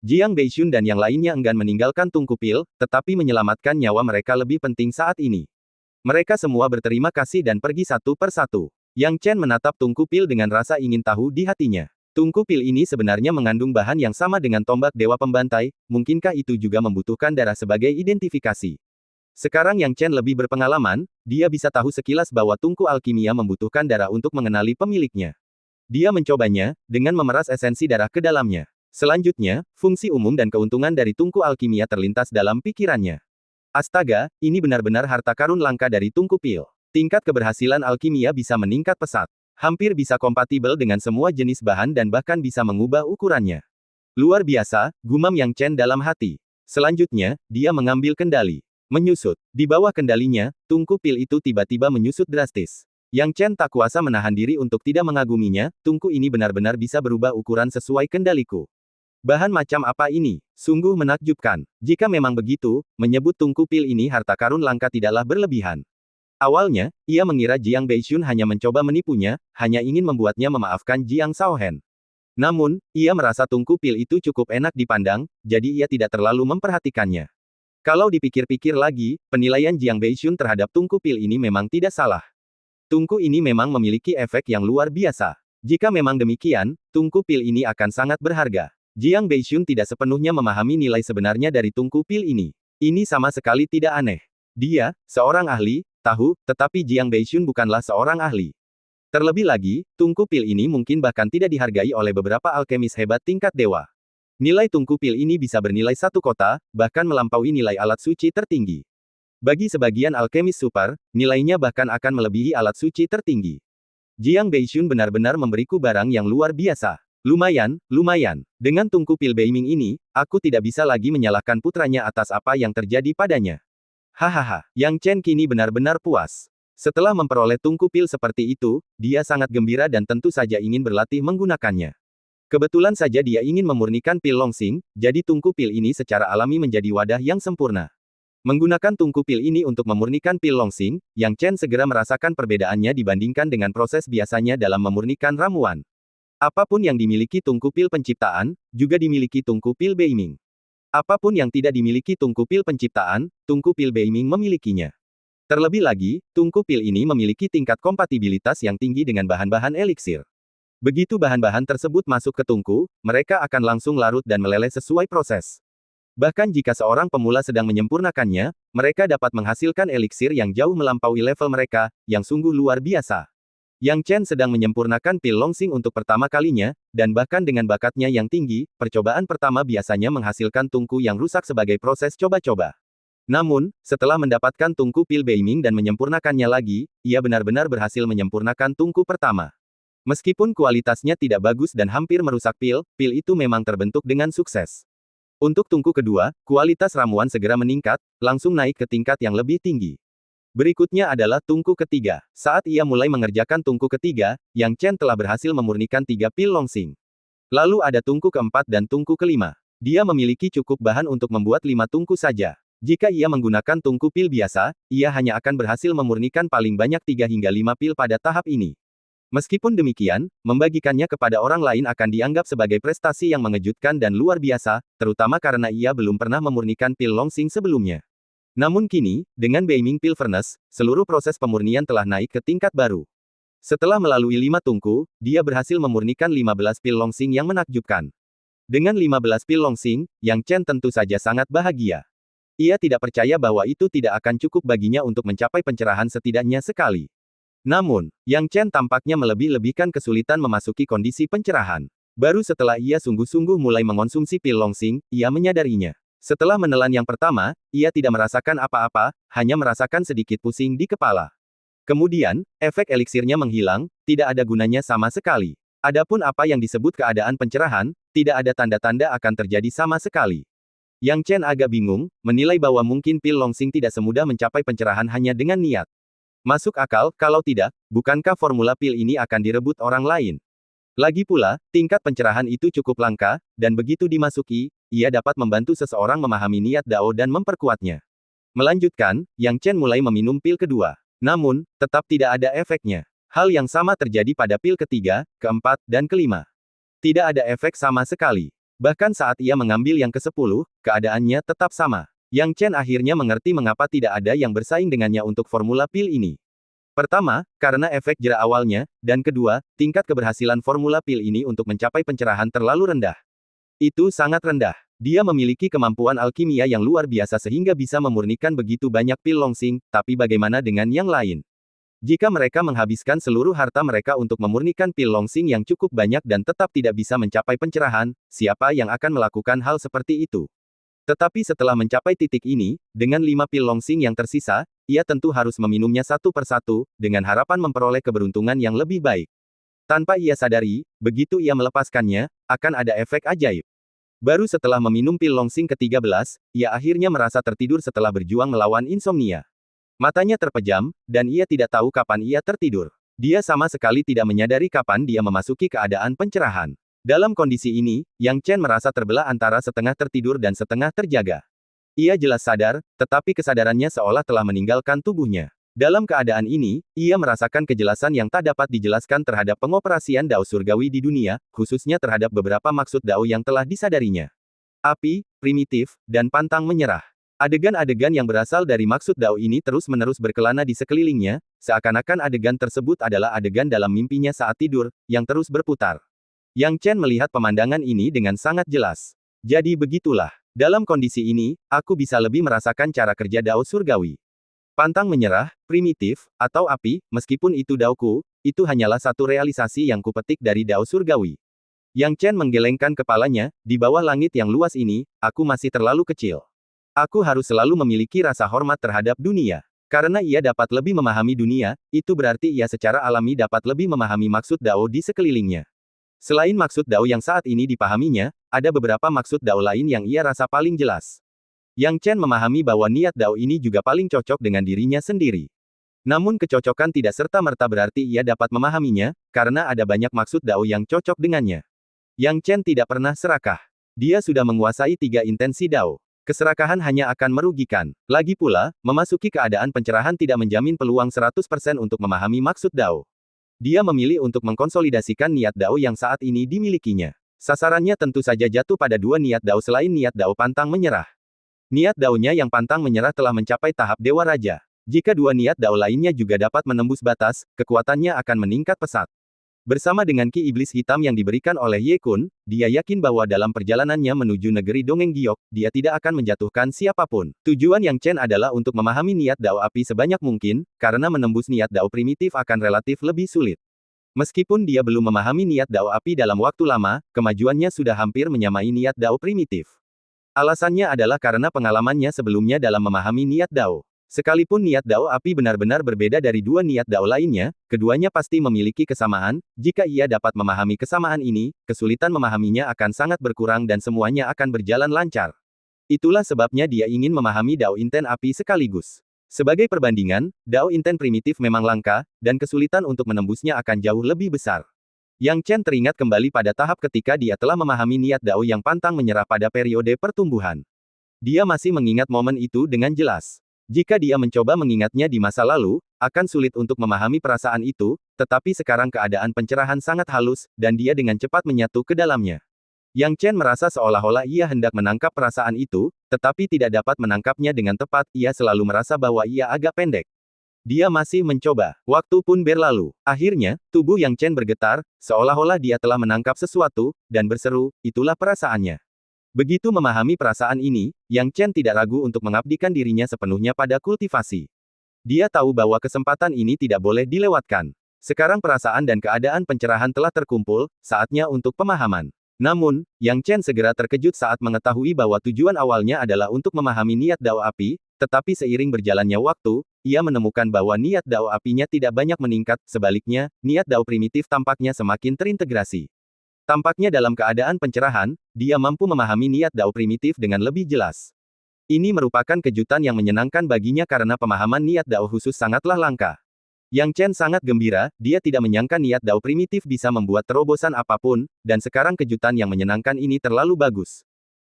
S1: Jiang Beixun dan yang lainnya enggan meninggalkan Tungku Pil, tetapi menyelamatkan nyawa mereka lebih penting saat ini. Mereka semua berterima kasih dan pergi satu per satu. Yang Chen menatap Tungku Pil dengan rasa ingin tahu di hatinya. Tungku Pil ini sebenarnya mengandung bahan yang sama dengan tombak Dewa Pembantai, mungkinkah itu juga membutuhkan darah sebagai identifikasi? Sekarang Yang Chen lebih berpengalaman, dia bisa tahu sekilas bahwa tungku alkimia membutuhkan darah untuk mengenali pemiliknya. Dia mencobanya, dengan memeras esensi darah ke dalamnya. Selanjutnya, fungsi umum dan keuntungan dari tungku alkimia terlintas dalam pikirannya. Astaga, ini benar-benar harta karun langka dari Tungku Pil. Tingkat keberhasilan alkimia bisa meningkat pesat. Hampir bisa kompatibel dengan semua jenis bahan dan bahkan bisa mengubah ukurannya. Luar biasa, gumam Yang Chen dalam hati. Selanjutnya, dia mengambil kendali. Menyusut. Di bawah kendalinya, Tungku Pil itu tiba-tiba menyusut drastis. Yang Chen tak kuasa menahan diri untuk tidak mengaguminya, tungku ini benar-benar bisa berubah ukuran sesuai kendaliku. Bahan macam apa ini? Sungguh menakjubkan. Jika memang begitu, menyebut Tungku Pil ini harta karun langka tidaklah berlebihan. Awalnya, ia mengira Jiang Beixun hanya mencoba menipunya, hanya ingin membuatnya memaafkan Jiang Shaohen. Namun, ia merasa Tungku Pil itu cukup enak dipandang, jadi ia tidak terlalu memperhatikannya. Kalau dipikir-pikir lagi, penilaian Jiang Beixun terhadap Tungku Pil ini memang tidak salah. Tungku ini memang memiliki efek yang luar biasa. Jika memang demikian, Tungku Pil ini akan sangat berharga. Jiang Beixun tidak sepenuhnya memahami nilai sebenarnya dari Tungku Pil ini. Ini sama sekali tidak aneh. Dia, seorang ahli, tahu, tetapi Jiang Beixun bukanlah seorang ahli. Terlebih lagi, Tungku Pil ini mungkin bahkan tidak dihargai oleh beberapa alkemis hebat tingkat dewa. Nilai Tungku Pil ini bisa bernilai satu kota, bahkan melampaui nilai alat suci tertinggi. Bagi sebagian alkemis super, nilainya bahkan akan melebihi alat suci tertinggi. Jiang Beixun benar-benar memberiku barang yang luar biasa. Lumayan, lumayan. Dengan Tungku Pil Beiming ini, aku tidak bisa lagi menyalahkan putranya atas apa yang terjadi padanya. Hahaha, Yang Chen kini benar-benar puas. Setelah memperoleh Tungku Pil seperti itu, dia sangat gembira dan tentu saja ingin berlatih menggunakannya. Kebetulan saja dia ingin memurnikan Pil Longsing, jadi Tungku Pil ini secara alami menjadi wadah yang sempurna. Menggunakan Tungku Pil ini untuk memurnikan Pil Longsing, Yang Chen segera merasakan perbedaannya dibandingkan dengan proses biasanya dalam memurnikan ramuan. Apapun yang dimiliki Tungku Pil penciptaan, juga dimiliki Tungku Pil Beiming. Apapun yang tidak dimiliki Tungku Pil penciptaan, Tungku Pil Beiming memilikinya. Terlebih lagi, Tungku Pil ini memiliki tingkat kompatibilitas yang tinggi dengan bahan-bahan eliksir. Begitu bahan-bahan tersebut masuk ke tungku, mereka akan langsung larut dan meleleh sesuai proses. Bahkan jika seorang pemula sedang menyempurnakannya, mereka dapat menghasilkan eliksir yang jauh melampaui level mereka, yang sungguh luar biasa. Yang Chen sedang menyempurnakan Pil Longsing untuk pertama kalinya, dan bahkan dengan bakatnya yang tinggi, percobaan pertama biasanya menghasilkan tungku yang rusak sebagai proses coba-coba. Namun, setelah mendapatkan tungku Pil Beiming dan menyempurnakannya lagi, ia benar-benar berhasil menyempurnakan tungku pertama. Meskipun kualitasnya tidak bagus dan hampir merusak pil itu memang terbentuk dengan sukses. Untuk tungku kedua, kualitas ramuan segera meningkat, langsung naik ke tingkat yang lebih tinggi. Berikutnya adalah tungku ketiga. Saat ia mulai mengerjakan tungku ketiga, Yang Chen telah berhasil memurnikan 3 Pil Longsing. Lalu ada tungku keempat dan tungku kelima. Dia memiliki cukup bahan untuk membuat 5 tungku saja. Jika ia menggunakan tungku pil biasa, ia hanya akan berhasil memurnikan paling banyak 3 hingga 5 pil pada tahap ini. Meskipun demikian, membagikannya kepada orang lain akan dianggap sebagai prestasi yang mengejutkan dan luar biasa, terutama karena ia belum pernah memurnikan Pil Longsing sebelumnya. Namun kini, dengan Beiming Pil Furnace, seluruh proses pemurnian telah naik ke tingkat baru. Setelah melalui 5 tungku, dia berhasil memurnikan 15 Pil Longsing yang menakjubkan. Dengan 15 Pil Longsing, Yang Chen tentu saja sangat bahagia. Ia tidak percaya bahwa itu tidak akan cukup baginya untuk mencapai pencerahan setidaknya sekali. Namun, Yang Chen tampaknya melebih-lebihkan kesulitan memasuki kondisi pencerahan. Baru setelah ia sungguh-sungguh mulai mengonsumsi Pil Longsing, ia menyadarinya. Setelah menelan yang pertama, ia tidak merasakan apa-apa, hanya merasakan sedikit pusing di kepala. Kemudian, efek eliksirnya menghilang, tidak ada gunanya sama sekali. Adapun apa yang disebut keadaan pencerahan, tidak ada tanda-tanda akan terjadi sama sekali. Yang Chen agak bingung, menilai bahwa mungkin Pil Longsing tidak semudah mencapai pencerahan hanya dengan niat. Masuk akal, kalau tidak, bukankah formula pil ini akan direbut orang lain? Lagi pula, tingkat pencerahan itu cukup langka, dan begitu dimasuki, ia dapat membantu seseorang memahami niat Dao dan memperkuatnya. Melanjutkan, Yang Chen mulai meminum pil kedua. Namun, tetap tidak ada efeknya. Hal yang sama terjadi pada pil ketiga, keempat, dan kelima. Tidak ada efek sama sekali. Bahkan saat ia mengambil yang ke-10, keadaannya tetap sama. Yang Chen akhirnya mengerti mengapa tidak ada yang bersaing dengannya untuk formula pil ini. Pertama, karena efek jera awalnya, dan kedua, tingkat keberhasilan formula pil ini untuk mencapai pencerahan terlalu rendah. Itu sangat rendah. Dia memiliki kemampuan alkimia yang luar biasa sehingga bisa memurnikan begitu banyak pil Longsing, tapi bagaimana dengan yang lain? Jika mereka menghabiskan seluruh harta mereka untuk memurnikan pil Longsing yang cukup banyak dan tetap tidak bisa mencapai pencerahan, siapa yang akan melakukan hal seperti itu? Tetapi setelah mencapai titik ini, dengan 5 pil Longsing yang tersisa, ia tentu harus meminumnya satu persatu, dengan harapan memperoleh keberuntungan yang lebih baik. Tanpa ia sadari, begitu ia melepaskannya, akan ada efek ajaib. Baru setelah meminum pil Longsing ke-13, ia akhirnya merasa tertidur setelah berjuang melawan insomnia. Matanya terpejam, dan ia tidak tahu kapan ia tertidur. Dia sama sekali tidak menyadari kapan dia memasuki keadaan pencerahan. Dalam kondisi ini, Yang Chen merasa terbelah antara setengah tertidur dan setengah terjaga. Ia jelas sadar, tetapi kesadarannya seolah telah meninggalkan tubuhnya. Dalam keadaan ini, ia merasakan kejelasan yang tak dapat dijelaskan terhadap pengoperasian Dao Surgawi di dunia, khususnya terhadap beberapa maksud Dao yang telah disadarinya. Api, primitif, dan pantang menyerah. Adegan-adegan yang berasal dari maksud Dao ini terus-menerus berkelana di sekelilingnya, seakan-akan adegan tersebut adalah adegan dalam mimpinya saat tidur, yang terus berputar. Yang Chen melihat pemandangan ini dengan sangat jelas. Jadi begitulah. Dalam kondisi ini, aku bisa lebih merasakan cara kerja Dao Surgawi. Pantang menyerah, primitif, atau api, meskipun itu Daoku, itu hanyalah satu realisasi yang kupetik dari Dao Surgawi. Yang Chen menggelengkan kepalanya, di bawah langit yang luas ini, aku masih terlalu kecil. Aku harus selalu memiliki rasa hormat terhadap dunia. Karena ia dapat lebih memahami dunia, itu berarti ia secara alami dapat lebih memahami maksud Dao di sekelilingnya. Selain maksud Dao yang saat ini dipahaminya, ada beberapa maksud Dao lain yang ia rasa paling jelas. Yang Chen memahami bahwa niat Dao ini juga paling cocok dengan dirinya sendiri. Namun kecocokan tidak serta-merta berarti ia dapat memahaminya, karena ada banyak maksud Dao yang cocok dengannya. Yang Chen tidak pernah serakah. Dia sudah menguasai 3 intensi Dao. Keserakahan hanya akan merugikan. Lagi pula, memasuki keadaan pencerahan tidak menjamin peluang 100% untuk memahami maksud Dao. Dia memilih untuk mengkonsolidasikan niat Dao yang saat ini dimilikinya. Sasarannya tentu saja jatuh pada 2 niat Dao selain niat Dao pantang menyerah. Niat Dao-nya yang pantang menyerah telah mencapai tahap Dewa Raja. Jika 2 niat Dao lainnya juga dapat menembus batas, kekuatannya akan meningkat pesat. Bersama dengan Ki Iblis Hitam yang diberikan oleh Ye Kun, dia yakin bahwa dalam perjalanannya menuju negeri Dongeng Giok, dia tidak akan menjatuhkan siapapun. Tujuan Yang Chen adalah untuk memahami niat Dao api sebanyak mungkin, karena menembus niat Dao primitif akan relatif lebih sulit. Meskipun dia belum memahami niat Dao api dalam waktu lama, kemajuannya sudah hampir menyamai niat Dao primitif. Alasannya adalah karena pengalamannya sebelumnya dalam memahami niat Dao. Sekalipun niat Dao api benar-benar berbeda dari 2 niat Dao lainnya, keduanya pasti memiliki kesamaan. Jika ia dapat memahami kesamaan ini, kesulitan memahaminya akan sangat berkurang dan semuanya akan berjalan lancar. Itulah sebabnya dia ingin memahami Dao Inten api sekaligus. Sebagai perbandingan, Dao Inten primitif memang langka, dan kesulitan untuk menembusnya akan jauh lebih besar. Yang Chen teringat kembali pada tahap ketika dia telah memahami niat Dao yang pantang menyerah pada periode pertumbuhan. Dia masih mengingat momen itu dengan jelas. Jika dia mencoba mengingatnya di masa lalu, akan sulit untuk memahami perasaan itu, tetapi sekarang keadaan pencerahan sangat halus, dan dia dengan cepat menyatu ke dalamnya. Yang Chen merasa seolah-olah ia hendak menangkap perasaan itu, tetapi tidak dapat menangkapnya dengan tepat, ia selalu merasa bahwa ia agak pendek. Dia masih mencoba. Waktu pun berlalu. Akhirnya, tubuh Yang Chen bergetar, seolah-olah dia telah menangkap sesuatu, dan berseru, itulah perasaannya. Begitu memahami perasaan ini, Yang Chen tidak ragu untuk mengabdikan dirinya sepenuhnya pada kultivasi. Dia tahu bahwa kesempatan ini tidak boleh dilewatkan. Sekarang perasaan dan keadaan pencerahan telah terkumpul, saatnya untuk pemahaman. Namun, Yang Chen segera terkejut saat mengetahui bahwa tujuan awalnya adalah untuk memahami niat Dao api, tetapi seiring berjalannya waktu, ia menemukan bahwa niat Dao apinya tidak banyak meningkat, sebaliknya, niat Dao primitif tampaknya semakin terintegrasi. Tampaknya dalam keadaan pencerahan, dia mampu memahami niat Dao primitif dengan lebih jelas. Ini merupakan kejutan yang menyenangkan baginya karena pemahaman niat Dao khusus sangatlah langka. Yang Chen sangat gembira, dia tidak menyangka niat Dao primitif bisa membuat terobosan apapun, dan sekarang kejutan yang menyenangkan ini terlalu bagus.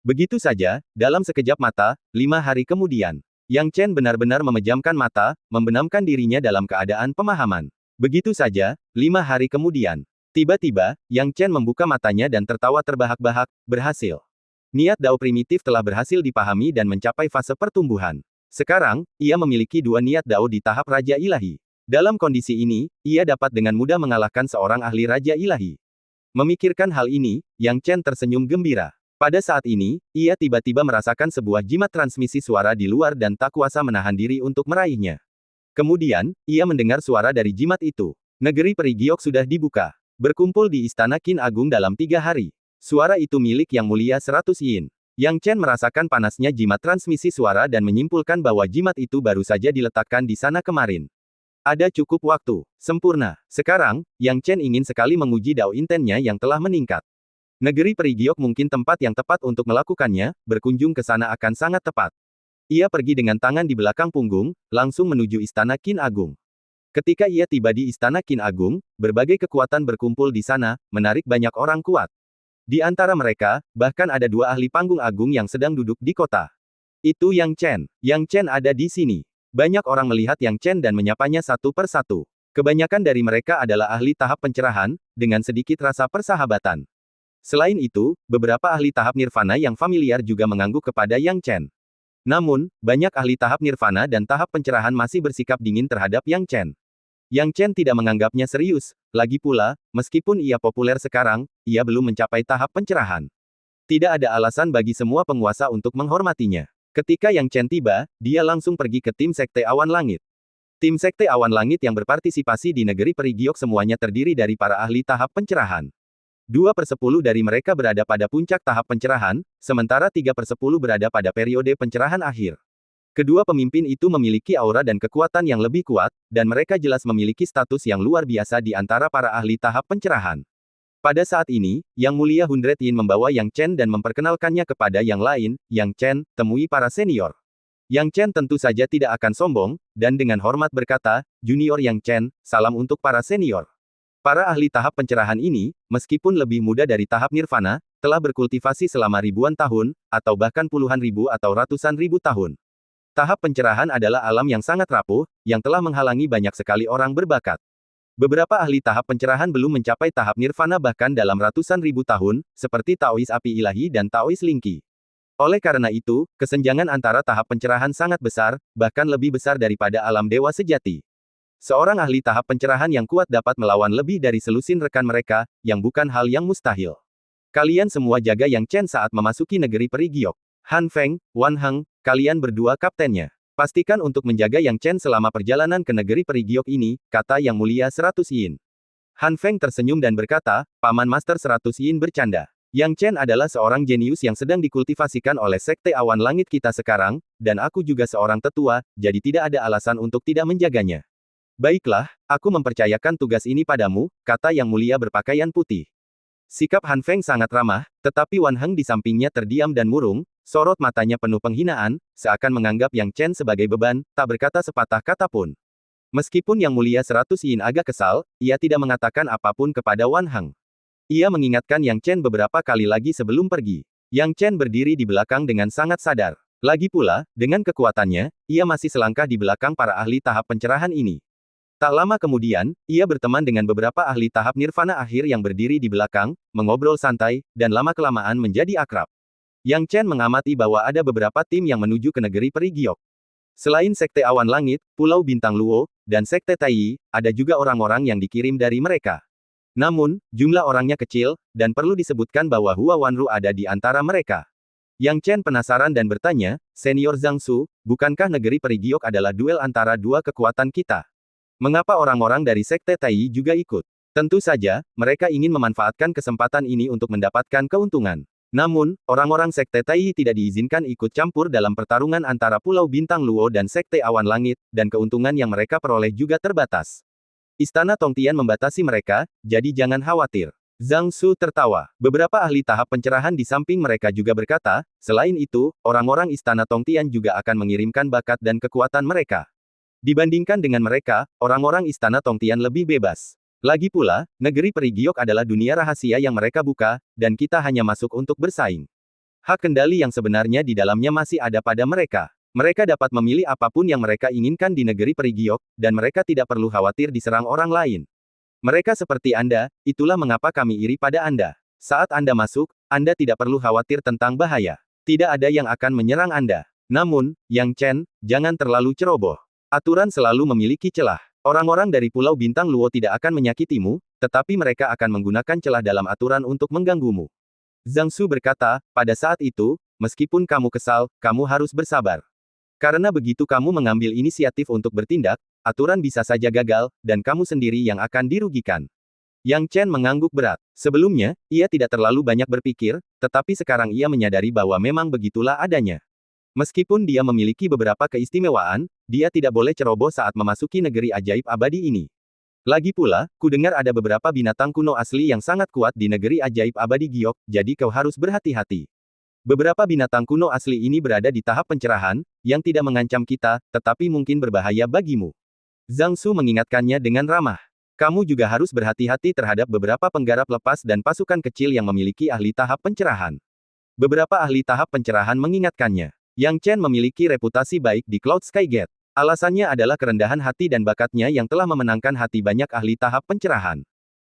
S1: Begitu saja, dalam sekejap mata, 5 hari kemudian, Yang Chen benar-benar memejamkan mata, membenamkan dirinya dalam keadaan pemahaman. Begitu saja, 5 hari kemudian. Tiba-tiba, Yang Chen membuka matanya dan tertawa terbahak-bahak, berhasil. Niat Dao primitif telah berhasil dipahami dan mencapai fase pertumbuhan. Sekarang, ia memiliki dua niat Dao di tahap Raja Ilahi. Dalam kondisi ini, ia dapat dengan mudah mengalahkan seorang ahli Raja Ilahi. Memikirkan hal ini, Yang Chen tersenyum gembira. Pada saat ini, ia tiba-tiba merasakan sebuah jimat transmisi suara di luar dan tak kuasa menahan diri untuk meraihnya. Kemudian, ia mendengar suara dari jimat itu. Negeri Peri Giok sudah dibuka. Berkumpul di Istana Qin Agung dalam 3 hari. Suara itu milik Yang Mulia 100 Yin. Yang Chen merasakan panasnya jimat transmisi suara dan menyimpulkan bahwa jimat itu baru saja diletakkan di sana kemarin. Ada cukup waktu. Sempurna. Sekarang, Yang Chen ingin sekali menguji Dao Intennya yang telah meningkat. Negeri Peri Giok mungkin tempat yang tepat untuk melakukannya, berkunjung ke sana akan sangat tepat. Ia pergi dengan tangan di belakang punggung, langsung menuju Istana Qin Agung. Ketika ia tiba di Istana Qin Agung, berbagai kekuatan berkumpul di sana, menarik banyak orang kuat. Di antara mereka, bahkan ada 2 ahli panggung agung yang sedang duduk di kota. Itu Yang Chen. Yang Chen ada di sini. Banyak orang melihat Yang Chen dan menyapanya satu per satu. Kebanyakan dari mereka adalah ahli tahap pencerahan, dengan sedikit rasa persahabatan. Selain itu, beberapa ahli tahap nirvana yang familiar juga mengangguk kepada Yang Chen. Namun, banyak ahli tahap nirvana dan tahap pencerahan masih bersikap dingin terhadap Yang Chen. Yang Chen tidak menganggapnya serius, lagi pula, meskipun ia populer sekarang, ia belum mencapai tahap pencerahan. Tidak ada alasan bagi semua penguasa untuk menghormatinya. Ketika Yang Chen tiba, dia langsung pergi ke tim Sekte Awan Langit. Tim Sekte Awan Langit yang berpartisipasi di negeri Peri Giok semuanya terdiri dari para ahli tahap pencerahan. 2/10 dari mereka berada pada puncak tahap pencerahan, sementara 3/10 berada pada periode pencerahan akhir. Kedua pemimpin itu memiliki aura dan kekuatan yang lebih kuat, dan mereka jelas memiliki status yang luar biasa di antara para ahli tahap pencerahan. Pada saat ini, Yang Mulia 100 Yin membawa Yang Chen dan memperkenalkannya kepada yang lain. Yang Chen, temui para senior. Yang Chen tentu saja tidak akan sombong, dan dengan hormat berkata, Junior Yang Chen, salam untuk para senior. Para ahli tahap pencerahan ini, meskipun lebih muda dari tahap nirvana, telah berkultivasi selama ribuan tahun, atau bahkan puluhan ribu atau ratusan ribu tahun. Tahap pencerahan adalah alam yang sangat rapuh, yang telah menghalangi banyak sekali orang berbakat. Beberapa ahli tahap pencerahan belum mencapai tahap nirvana bahkan dalam ratusan ribu tahun, seperti Taois Api Ilahi dan Taois Lingki. Oleh karena itu, kesenjangan antara tahap pencerahan sangat besar, bahkan lebih besar daripada alam dewa sejati. Seorang ahli tahap pencerahan yang kuat dapat melawan lebih dari selusin rekan mereka, yang bukan hal yang mustahil. Kalian semua jaga Yang Chen saat memasuki negeri Peri Giok. Han Feng, Wan Heng, kalian berdua kaptennya. Pastikan untuk menjaga Yang Chen selama perjalanan ke negeri Peri Giok ini, kata Yang Mulia 100 Yin. Han Feng tersenyum dan berkata, Paman Master 100 Yin bercanda. Yang Chen adalah seorang jenius yang sedang dikultivasikan oleh Sekte Awan Langit kita sekarang, dan aku juga seorang tetua, jadi tidak ada alasan untuk tidak menjaganya. Baiklah, aku mempercayakan tugas ini padamu, kata Yang Mulia berpakaian putih. Sikap Han Feng sangat ramah, tetapi Wan Heng di sampingnya terdiam dan murung, sorot matanya penuh penghinaan, seakan menganggap Yang Chen sebagai beban, tak berkata sepatah kata pun. Meskipun Yang Mulia 100 Yin agak kesal, ia tidak mengatakan apapun kepada Wan Heng. Ia mengingatkan Yang Chen beberapa kali lagi sebelum pergi. Yang Chen berdiri di belakang dengan sangat sadar. Lagi pula, dengan kekuatannya, ia masih selangkah di belakang para ahli tahap pencerahan ini. Tak lama kemudian, ia berteman dengan beberapa ahli tahap nirvana akhir yang berdiri di belakang, mengobrol santai, dan lama-kelamaan menjadi akrab. Yang Chen mengamati bahwa ada beberapa tim yang menuju ke negeri Peri Giok. Selain Sekte Awan Langit, Pulau Bintang Luo, dan Sekte Taiyi, ada juga orang-orang yang dikirim dari mereka. Namun, jumlah orangnya kecil, dan perlu disebutkan bahwa Hua Wanru ada di antara mereka. Yang Chen penasaran dan bertanya, Senior Zhang Su, bukankah negeri Peri Giok adalah duel antara dua kekuatan kita? Mengapa orang-orang dari Sekte Taiyi juga ikut? Tentu saja, mereka ingin memanfaatkan kesempatan ini untuk mendapatkan keuntungan. Namun, orang-orang Sekte Taiyi tidak diizinkan ikut campur dalam pertarungan antara Pulau Bintang Luo dan Sekte Awan Langit, dan keuntungan yang mereka peroleh juga terbatas. Istana Tongtian membatasi mereka, jadi jangan khawatir. Zhang Su tertawa. Beberapa ahli tahap pencerahan di samping mereka juga berkata, selain itu, orang-orang Istana Tongtian juga akan mengirimkan bakat dan kekuatan mereka. Dibandingkan dengan mereka, orang-orang Istana Tongtian lebih bebas. Lagi pula, negeri Peri Giok adalah dunia rahasia yang mereka buka, dan kita hanya masuk untuk bersaing. Hak kendali yang sebenarnya di dalamnya masih ada pada mereka. Mereka dapat memilih apapun yang mereka inginkan di negeri Peri Giok, dan mereka tidak perlu khawatir diserang orang lain. Mereka seperti Anda, itulah mengapa kami iri pada Anda. Saat Anda masuk, Anda tidak perlu khawatir tentang bahaya. Tidak ada yang akan menyerang Anda. Namun, Yang Chen, jangan terlalu ceroboh. Aturan selalu memiliki celah. Orang-orang dari Pulau Bintang Luo tidak akan menyakitimu, tetapi mereka akan menggunakan celah dalam aturan untuk mengganggumu. Zhang Su berkata, pada saat itu, meskipun kamu kesal, kamu harus bersabar. Karena begitu kamu mengambil inisiatif untuk bertindak, aturan bisa saja gagal, dan kamu sendiri yang akan dirugikan. Yang Chen mengangguk berat. Sebelumnya, ia tidak terlalu banyak berpikir, tetapi sekarang ia menyadari bahwa memang begitulah adanya. Meskipun dia memiliki beberapa keistimewaan, dia tidak boleh ceroboh saat memasuki negeri ajaib abadi ini. Lagi pula, kudengar ada beberapa binatang kuno asli yang sangat kuat di negeri ajaib abadi Giok, jadi kau harus berhati-hati. Beberapa binatang kuno asli ini berada di tahap pencerahan, yang tidak mengancam kita, tetapi mungkin berbahaya bagimu. Zhang Su mengingatkannya dengan ramah. Kamu juga harus berhati-hati terhadap beberapa penggarap lepas dan pasukan kecil yang memiliki ahli tahap pencerahan. Beberapa ahli tahap pencerahan mengingatkannya. Yang Chen memiliki reputasi baik di Cloud Sky Gate. Alasannya adalah kerendahan hati dan bakatnya yang telah memenangkan hati banyak ahli tahap pencerahan.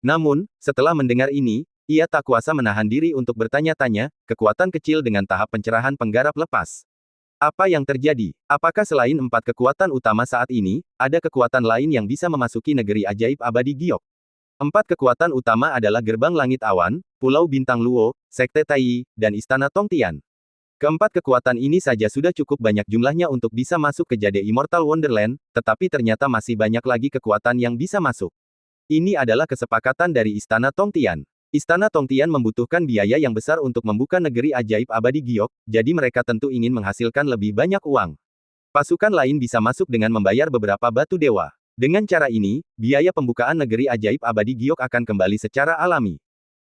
S1: Namun, setelah mendengar ini, ia tak kuasa menahan diri untuk bertanya-tanya, kekuatan kecil dengan tahap pencerahan penggarap lepas. Apa yang terjadi? Apakah selain 4 kekuatan utama saat ini, ada kekuatan lain yang bisa memasuki negeri ajaib abadi Giok? 4 kekuatan utama adalah Gerbang Langit Awan, Pulau Bintang Luo, Sekte Tai, dan Istana Tongtian. Keempat kekuatan ini saja sudah cukup banyak jumlahnya untuk bisa masuk ke Jade Immortal Wonderland, tetapi ternyata masih banyak lagi kekuatan yang bisa masuk. Ini adalah kesepakatan dari Istana Tongtian. Istana Tongtian membutuhkan biaya yang besar untuk membuka negeri ajaib abadi Giok, jadi mereka tentu ingin menghasilkan lebih banyak uang. Pasukan lain bisa masuk dengan membayar beberapa batu dewa. Dengan cara ini, biaya pembukaan negeri ajaib abadi Giok akan kembali secara alami.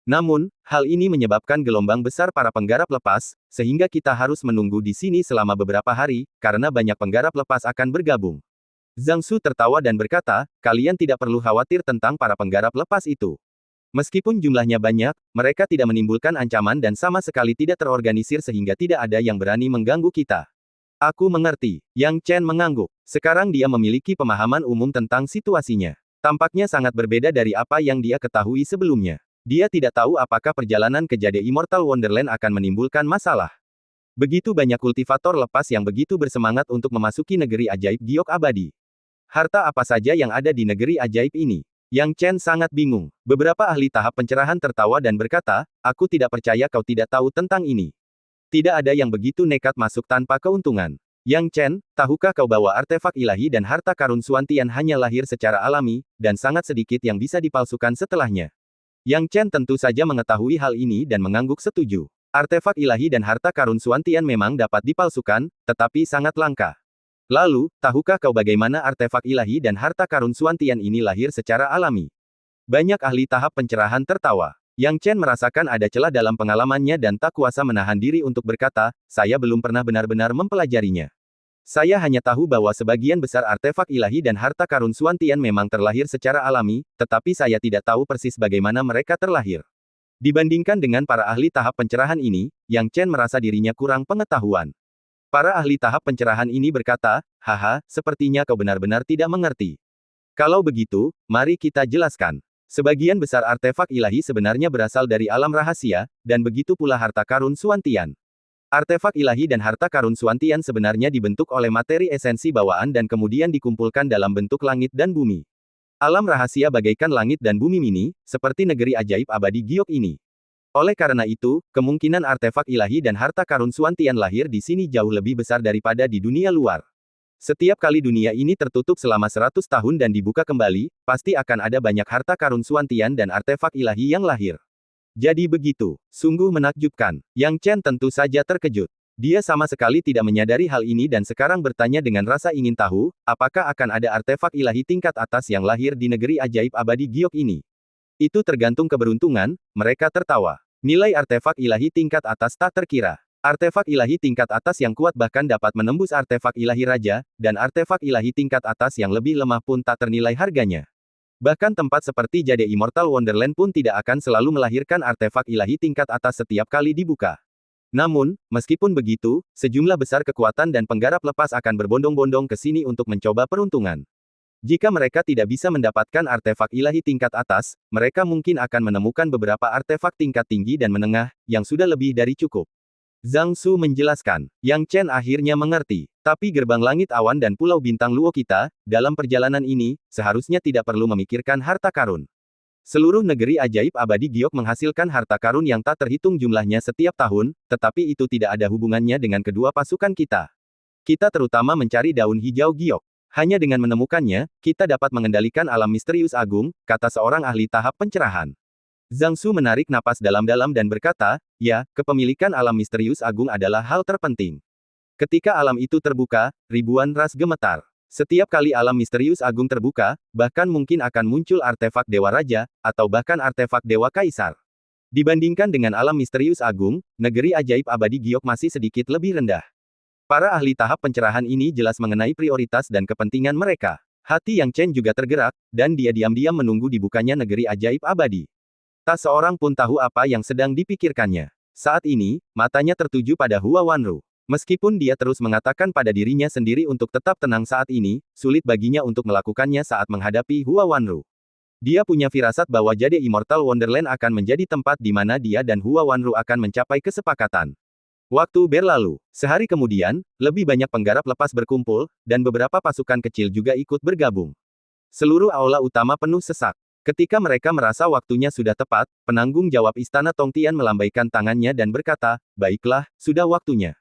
S1: Namun, hal ini menyebabkan gelombang besar para penggarap lepas, sehingga kita harus menunggu di sini selama beberapa hari, karena banyak penggarap lepas akan bergabung. Zhang Su tertawa dan berkata, kalian tidak perlu khawatir tentang para penggarap lepas itu. Meskipun jumlahnya banyak, mereka tidak menimbulkan ancaman dan sama sekali tidak terorganisir sehingga tidak ada yang berani mengganggu kita. Aku mengerti. Yang Chen mengangguk. Sekarang dia memiliki pemahaman umum tentang situasinya. Tampaknya sangat berbeda dari apa yang dia ketahui sebelumnya. Dia tidak tahu apakah perjalanan ke Jade Immortal Wonderland akan menimbulkan masalah. Begitu banyak kultivator lepas yang begitu bersemangat untuk memasuki negeri ajaib Giok abadi. Harta apa saja yang ada di negeri ajaib ini? Yang Chen sangat bingung. Beberapa ahli tahap pencerahan tertawa dan berkata, aku tidak percaya kau tidak tahu tentang ini. Tidak ada yang begitu nekat masuk tanpa keuntungan. Yang Chen, tahukah kau bahwa artefak ilahi dan harta karun Xuantian hanya lahir secara alami, dan sangat sedikit yang bisa dipalsukan setelahnya? Yang Chen tentu saja mengetahui hal ini dan mengangguk setuju. Artefak ilahi dan harta karun Xuantian memang dapat dipalsukan, tetapi sangat langka. Lalu, tahukah kau bagaimana artefak ilahi dan harta karun Xuantian ini lahir secara alami? Banyak ahli tahap pencerahan tertawa. Yang Chen merasakan ada celah dalam pengalamannya dan tak kuasa menahan diri untuk berkata, saya belum pernah benar-benar mempelajarinya. Saya hanya tahu bahwa sebagian besar artefak ilahi dan harta karun Xuantian memang terlahir secara alami, tetapi saya tidak tahu persis bagaimana mereka terlahir. Dibandingkan dengan para ahli tahap pencerahan ini, Yang Chen merasa dirinya kurang pengetahuan. Para ahli tahap pencerahan ini berkata, haha, sepertinya kau benar-benar tidak mengerti. Kalau begitu, mari kita jelaskan. Sebagian besar artefak ilahi sebenarnya berasal dari alam rahasia, dan begitu pula harta karun Xuantian. Artefak ilahi dan harta karun Xuantian sebenarnya dibentuk oleh materi esensi bawaan dan kemudian dikumpulkan dalam bentuk langit dan bumi. Alam rahasia bagaikan langit dan bumi mini, seperti negeri ajaib abadi Giok ini. Oleh karena itu, kemungkinan artefak ilahi dan harta karun Xuantian lahir di sini jauh lebih besar daripada di dunia luar. Setiap kali dunia ini tertutup selama 100 tahun dan dibuka kembali, pasti akan ada banyak harta karun Xuantian dan artefak ilahi yang lahir. Jadi begitu. Sungguh menakjubkan. Yang Chen tentu saja terkejut. Dia sama sekali tidak menyadari hal ini dan sekarang bertanya dengan rasa ingin tahu, apakah akan ada artefak ilahi tingkat atas yang lahir di negeri ajaib abadi Giok ini. Itu tergantung keberuntungan, mereka tertawa. Nilai artefak ilahi tingkat atas tak terkira. Artefak ilahi tingkat atas yang kuat bahkan dapat menembus artefak ilahi raja, dan artefak ilahi tingkat atas yang lebih lemah pun tak ternilai harganya. Bahkan tempat seperti Jade Immortal Wonderland pun tidak akan selalu melahirkan artefak ilahi tingkat atas setiap kali dibuka. Namun, meskipun begitu, sejumlah besar kekuatan dan penggarap lepas akan berbondong-bondong ke sini untuk mencoba peruntungan. Jika mereka tidak bisa mendapatkan artefak ilahi tingkat atas, mereka mungkin akan menemukan beberapa artefak tingkat tinggi dan menengah, yang sudah lebih dari cukup. Zhang Su menjelaskan. Yang Chen akhirnya mengerti. Tapi gerbang langit awan dan pulau bintang Luo kita, dalam perjalanan ini, seharusnya tidak perlu memikirkan harta karun. Seluruh negeri ajaib abadi Giok menghasilkan harta karun yang tak terhitung jumlahnya setiap tahun, tetapi itu tidak ada hubungannya dengan kedua pasukan kita. Kita terutama mencari daun hijau Giok. Hanya dengan menemukannya, kita dapat mengendalikan alam misterius agung, kata seorang ahli tahap pencerahan. Zhang Su menarik napas dalam-dalam dan berkata, ya, kepemilikan alam misterius agung adalah hal terpenting. Ketika alam itu terbuka, ribuan ras gemetar. Setiap kali alam misterius agung terbuka, bahkan mungkin akan muncul artefak Dewa Raja, atau bahkan artefak Dewa Kaisar. Dibandingkan dengan alam misterius agung, negeri ajaib abadi Giok masih sedikit lebih rendah. Para ahli tahap pencerahan ini jelas mengenai prioritas dan kepentingan mereka. Hati Yang Chen juga tergerak, dan dia diam-diam menunggu dibukanya negeri ajaib abadi. Tak seorang pun tahu apa yang sedang dipikirkannya. Saat ini, matanya tertuju pada Hua Wanru. Meskipun dia terus mengatakan pada dirinya sendiri untuk tetap tenang saat ini, sulit baginya untuk melakukannya saat menghadapi Hua Wanru. Dia punya firasat bahwa Jade Immortal Wonderland akan menjadi tempat di mana dia dan Hua Wanru akan mencapai kesepakatan. Waktu berlalu. Sehari kemudian, lebih banyak penggarap lepas berkumpul, dan beberapa pasukan kecil juga ikut bergabung. Seluruh aula utama penuh sesak. Ketika mereka merasa waktunya sudah tepat, penanggung jawab Istana Tongtian melambaikan tangannya dan berkata, baiklah, sudah waktunya.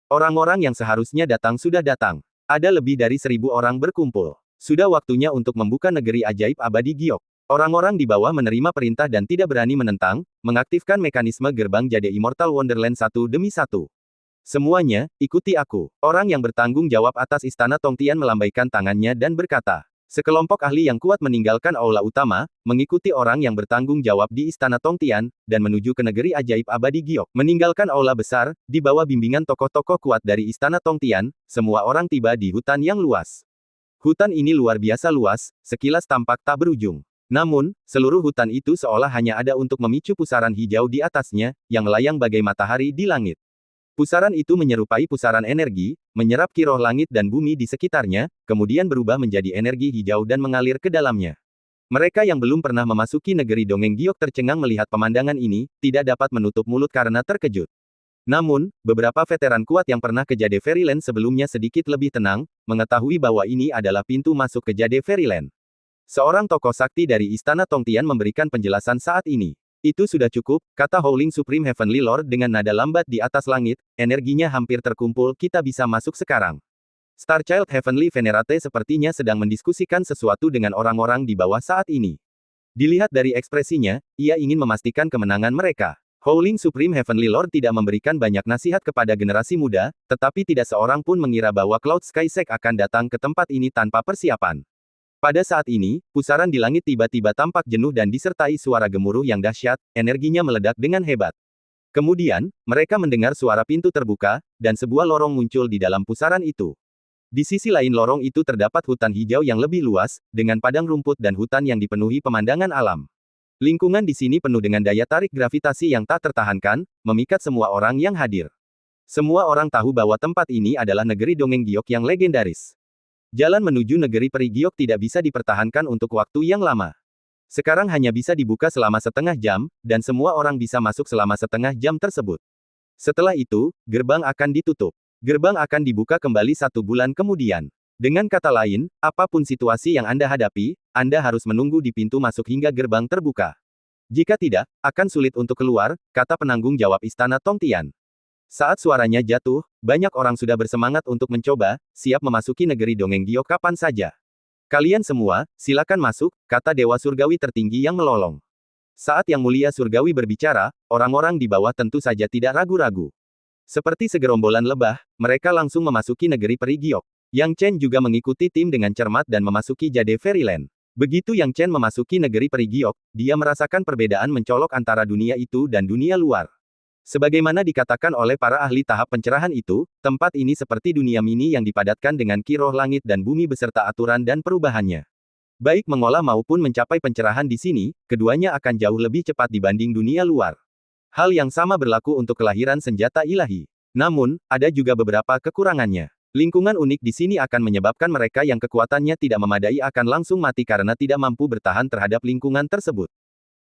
S1: Orang-orang yang seharusnya datang sudah datang. Ada lebih dari 1.000 orang berkumpul. Sudah waktunya untuk membuka negeri ajaib abadi Giok. Orang-orang di bawah menerima perintah dan tidak berani menentang, mengaktifkan mekanisme gerbang Jade Immortal Wonderland satu demi satu. Semuanya, ikuti aku. Orang yang bertanggung jawab atas Istana Tongtian melambaikan tangannya dan berkata. Sekelompok ahli yang kuat meninggalkan aula utama, mengikuti orang yang bertanggung jawab di Istana Tongtian, dan menuju ke negeri ajaib abadi Giok. Meninggalkan aula besar, di bawah bimbingan tokoh-tokoh kuat dari Istana Tongtian, semua orang tiba di hutan yang luas. Hutan ini luar biasa luas, sekilas tampak tak berujung. Namun, seluruh hutan itu seolah hanya ada untuk memicu pusaran hijau di atasnya, yang melayang bagai matahari di langit. Pusaran itu menyerupai pusaran energi, menyerap kiroh langit dan bumi di sekitarnya, kemudian berubah menjadi energi hijau dan mengalir ke dalamnya. Mereka yang belum pernah memasuki negeri dongeng Giok tercengang melihat pemandangan ini, tidak dapat menutup mulut karena terkejut. Namun, beberapa veteran kuat yang pernah ke Jade Fairyland sebelumnya sedikit lebih tenang, mengetahui bahwa ini adalah pintu masuk ke Jade Fairyland. Seorang tokoh sakti dari Istana Tongtian memberikan penjelasan saat ini. Itu sudah cukup, kata Howling Supreme Heavenly Lord dengan nada lambat di atas langit, energinya hampir terkumpul, kita bisa masuk sekarang. Starchild Heavenly Venerate sepertinya sedang mendiskusikan sesuatu dengan orang-orang di bawah saat ini. Dilihat dari ekspresinya, ia ingin memastikan kemenangan mereka. Howling Supreme Heavenly Lord tidak memberikan banyak nasihat kepada generasi muda, tetapi tidak seorang pun mengira bahwa Cloud Sky Sect akan datang ke tempat ini tanpa persiapan. Pada saat ini, pusaran di langit tiba-tiba tampak jenuh dan disertai suara gemuruh yang dahsyat, energinya meledak dengan hebat. Kemudian, mereka mendengar suara pintu terbuka, dan sebuah lorong muncul di dalam pusaran itu. Di sisi lain lorong itu terdapat hutan hijau yang lebih luas, dengan padang rumput dan hutan yang dipenuhi pemandangan alam. Lingkungan di sini penuh dengan daya tarik gravitasi yang tak tertahankan, memikat semua orang yang hadir. Semua orang tahu bahwa tempat ini adalah negeri dongeng Giok yang legendaris. Jalan menuju negeri peri Giok tidak bisa dipertahankan untuk waktu yang lama. Sekarang hanya bisa dibuka selama setengah jam, dan semua orang bisa masuk selama setengah jam tersebut. Setelah itu, gerbang akan ditutup. Gerbang akan dibuka kembali 1 bulan kemudian. Dengan kata lain, apapun situasi yang Anda hadapi, Anda harus menunggu di pintu masuk hingga gerbang terbuka. Jika tidak, akan sulit untuk keluar, kata penanggung jawab Istana Tongtian. Saat suaranya jatuh, banyak orang sudah bersemangat untuk mencoba, siap memasuki negeri dongeng Giok kapan saja. Kalian semua, silakan masuk, kata Dewa Surgawi tertinggi yang melolong. Saat Yang Mulia Surgawi berbicara, orang-orang di bawah tentu saja tidak ragu-ragu. Seperti segerombolan lebah, mereka langsung memasuki negeri peri Giok. Yang Chen juga mengikuti tim dengan cermat dan memasuki Jade Fairyland. Begitu Yang Chen memasuki negeri peri Giok, dia merasakan perbedaan mencolok antara dunia itu dan dunia luar. Sebagaimana dikatakan oleh para ahli tahap pencerahan itu, tempat ini seperti dunia mini yang dipadatkan dengan kiroh langit dan bumi beserta aturan dan perubahannya. Baik mengolah maupun mencapai pencerahan di sini, keduanya akan jauh lebih cepat dibanding dunia luar. Hal yang sama berlaku untuk kelahiran senjata ilahi. Namun, ada juga beberapa kekurangannya. Lingkungan unik di sini akan menyebabkan mereka yang kekuatannya tidak memadai akan langsung mati karena tidak mampu bertahan terhadap lingkungan tersebut.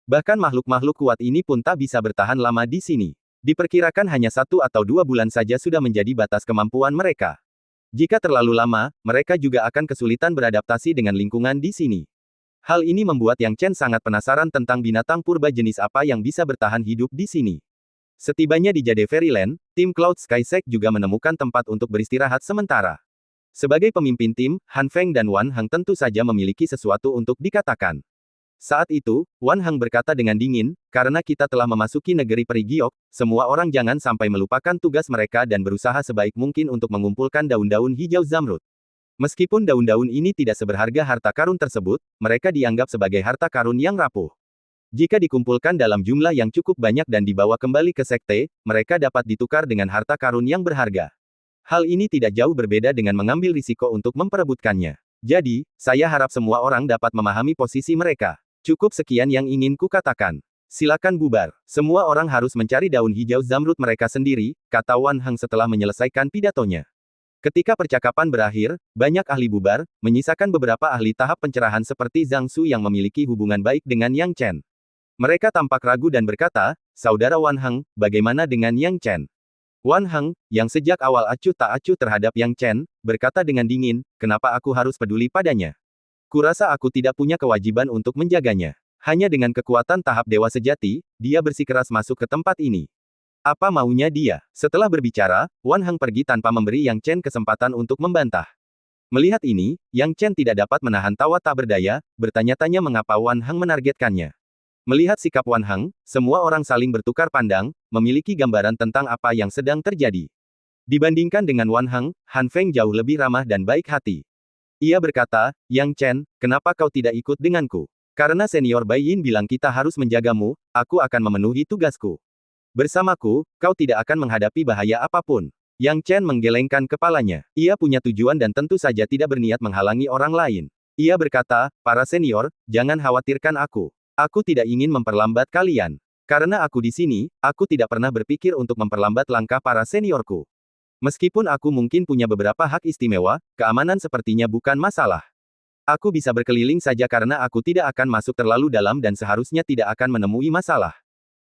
S1: Bahkan makhluk-makhluk kuat ini pun tak bisa bertahan lama di sini. Diperkirakan hanya 1 atau 2 bulan saja sudah menjadi batas kemampuan mereka. Jika terlalu lama, mereka juga akan kesulitan beradaptasi dengan lingkungan di sini. Hal ini membuat Yang Chen sangat penasaran tentang binatang purba jenis apa yang bisa bertahan hidup di sini. Setibanya di Jade Fairyland, tim Cloud Sky Sect juga menemukan tempat untuk beristirahat sementara. Sebagai pemimpin tim, Han Feng dan Wan Heng tentu saja memiliki sesuatu untuk dikatakan. Saat itu, Wan Heng berkata dengan dingin, karena kita telah memasuki negeri peri giok, semua orang jangan sampai melupakan tugas mereka dan berusaha sebaik mungkin untuk mengumpulkan daun-daun hijau zamrud. Meskipun daun-daun ini tidak seberharga harta karun tersebut, mereka dianggap sebagai harta karun yang rapuh. Jika dikumpulkan dalam jumlah yang cukup banyak dan dibawa kembali ke sekte, mereka dapat ditukar dengan harta karun yang berharga. Hal ini tidak jauh berbeda dengan mengambil risiko untuk memperebutkannya. Jadi, saya harap semua orang dapat memahami posisi mereka. Cukup sekian yang ingin kukatakan. Silakan bubar. Semua orang harus mencari daun hijau zamrud mereka sendiri, kata Wan Heng setelah menyelesaikan pidatonya. Ketika percakapan berakhir, banyak ahli bubar, menyisakan beberapa ahli tahap pencerahan seperti Zhang Su yang memiliki hubungan baik dengan Yang Chen. Mereka tampak ragu dan berkata, Saudara Wan Heng, bagaimana dengan Yang Chen? Wan Heng, yang sejak awal acuh tak acuh terhadap Yang Chen, berkata dengan dingin, kenapa aku harus peduli padanya? Kurasa aku tidak punya kewajiban untuk menjaganya. Hanya dengan kekuatan tahap dewa sejati, dia bersikeras masuk ke tempat ini. Apa maunya dia? Setelah berbicara, Wan Heng pergi tanpa memberi Yang Chen kesempatan untuk membantah. Melihat ini, Yang Chen tidak dapat menahan tawa tak berdaya, bertanya-tanya mengapa Wan Heng menargetkannya. Melihat sikap Wan Heng, semua orang saling bertukar pandang, memiliki gambaran tentang apa yang sedang terjadi. Dibandingkan dengan Wan Heng, Han Feng jauh lebih ramah dan baik hati. Ia berkata, Yang Chen, kenapa kau tidak ikut denganku? Karena senior Bai Yin bilang kita harus menjagamu, aku akan memenuhi tugasku. Bersamaku, kau tidak akan menghadapi bahaya apapun. Yang Chen menggelengkan kepalanya. Ia punya tujuan dan tentu saja tidak berniat menghalangi orang lain. Ia berkata, para senior, jangan khawatirkan aku. Aku tidak ingin memperlambat kalian. Karena aku di sini, aku tidak pernah berpikir untuk memperlambat langkah para seniorku. Meskipun aku mungkin punya beberapa hak istimewa, keamanan sepertinya bukan masalah. Aku bisa berkeliling saja karena aku tidak akan masuk terlalu dalam dan seharusnya tidak akan menemui masalah.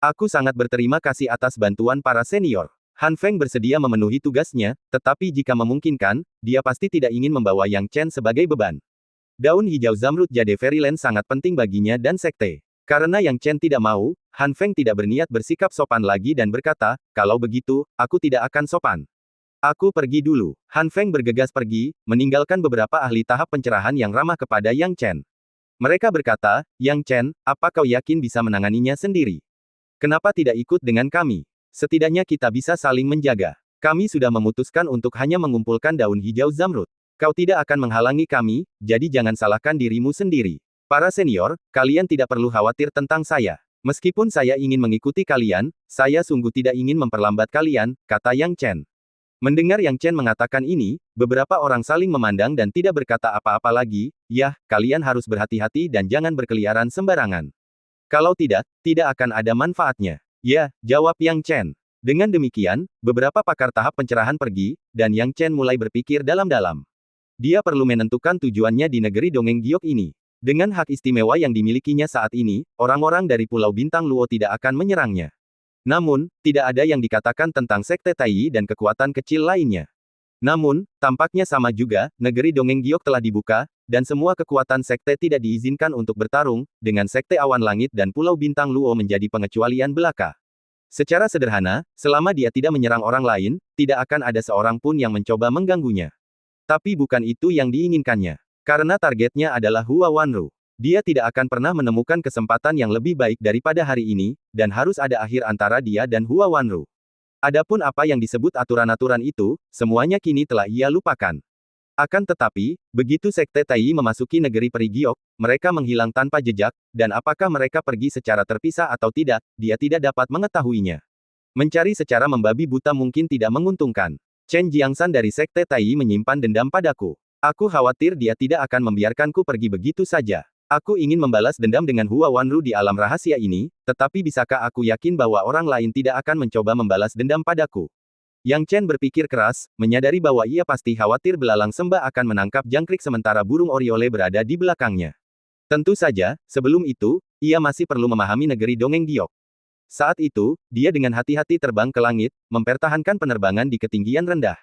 S1: Aku sangat berterima kasih atas bantuan para senior. Han Feng bersedia memenuhi tugasnya, tetapi jika memungkinkan, dia pasti tidak ingin membawa Yang Chen sebagai beban. Daun hijau zamrud Jade Fairyland sangat penting baginya dan sekte. Karena Yang Chen tidak mau, Han Feng tidak berniat bersikap sopan lagi dan berkata, kalau begitu, aku tidak akan sopan. Aku pergi dulu. Han Feng bergegas pergi, meninggalkan beberapa ahli tahap pencerahan yang ramah kepada Yang Chen. Mereka berkata, Yang Chen, apa kau yakin bisa menanganinya sendiri? Kenapa tidak ikut dengan kami? Setidaknya kita bisa saling menjaga. Kami sudah memutuskan untuk hanya mengumpulkan daun hijau zamrud. Kau tidak akan menghalangi kami, jadi jangan salahkan dirimu sendiri. Para senior, kalian tidak perlu khawatir tentang saya. Meskipun saya ingin mengikuti kalian, saya sungguh tidak ingin memperlambat kalian, kata Yang Chen. Mendengar Yang Chen mengatakan ini, beberapa orang saling memandang dan tidak berkata apa-apa lagi, yah, kalian harus berhati-hati dan jangan berkeliaran sembarangan. Kalau tidak, tidak akan ada manfaatnya. Ya, jawab Yang Chen. Dengan demikian, beberapa pakar tahap pencerahan pergi, dan Yang Chen mulai berpikir dalam-dalam. Dia perlu menentukan tujuannya di negeri dongeng giok ini. Dengan hak istimewa yang dimilikinya saat ini, orang-orang dari Pulau Bintang Luo tidak akan menyerangnya. Namun, tidak ada yang dikatakan tentang Sekte Taiyi dan kekuatan kecil lainnya. Namun, tampaknya sama juga, negeri dongeng giok telah dibuka, dan semua kekuatan sekte tidak diizinkan untuk bertarung, dengan Sekte Awan Langit dan Pulau Bintang Luo menjadi pengecualian belaka. Secara sederhana, selama dia tidak menyerang orang lain, tidak akan ada seorang pun yang mencoba mengganggunya. Tapi bukan itu yang diinginkannya. Karena targetnya adalah Hua Wanru. Dia tidak akan pernah menemukan kesempatan yang lebih baik daripada hari ini, dan harus ada akhir antara dia dan Hua Wanru. Adapun apa yang disebut aturan-aturan itu, semuanya kini telah ia lupakan. Akan tetapi, begitu Sekte Taiyi memasuki negeri peri giok, mereka menghilang tanpa jejak, dan apakah mereka pergi secara terpisah atau tidak, dia tidak dapat mengetahuinya. Mencari secara membabi buta mungkin tidak menguntungkan. Chen Jiangsan dari Sekte Taiyi menyimpan dendam padaku. Aku khawatir dia tidak akan membiarkanku pergi begitu saja. Aku ingin membalas dendam dengan Hua Wanru di alam rahasia ini, tetapi bisakah aku yakin bahwa orang lain tidak akan mencoba membalas dendam padaku? Yang Chen berpikir keras, menyadari bahwa ia pasti khawatir belalang sembah akan menangkap jangkrik sementara burung oriole berada di belakangnya. Tentu saja, sebelum itu, ia masih perlu memahami negeri dongeng giok. Saat itu, dia dengan hati-hati terbang ke langit, mempertahankan penerbangan di ketinggian rendah.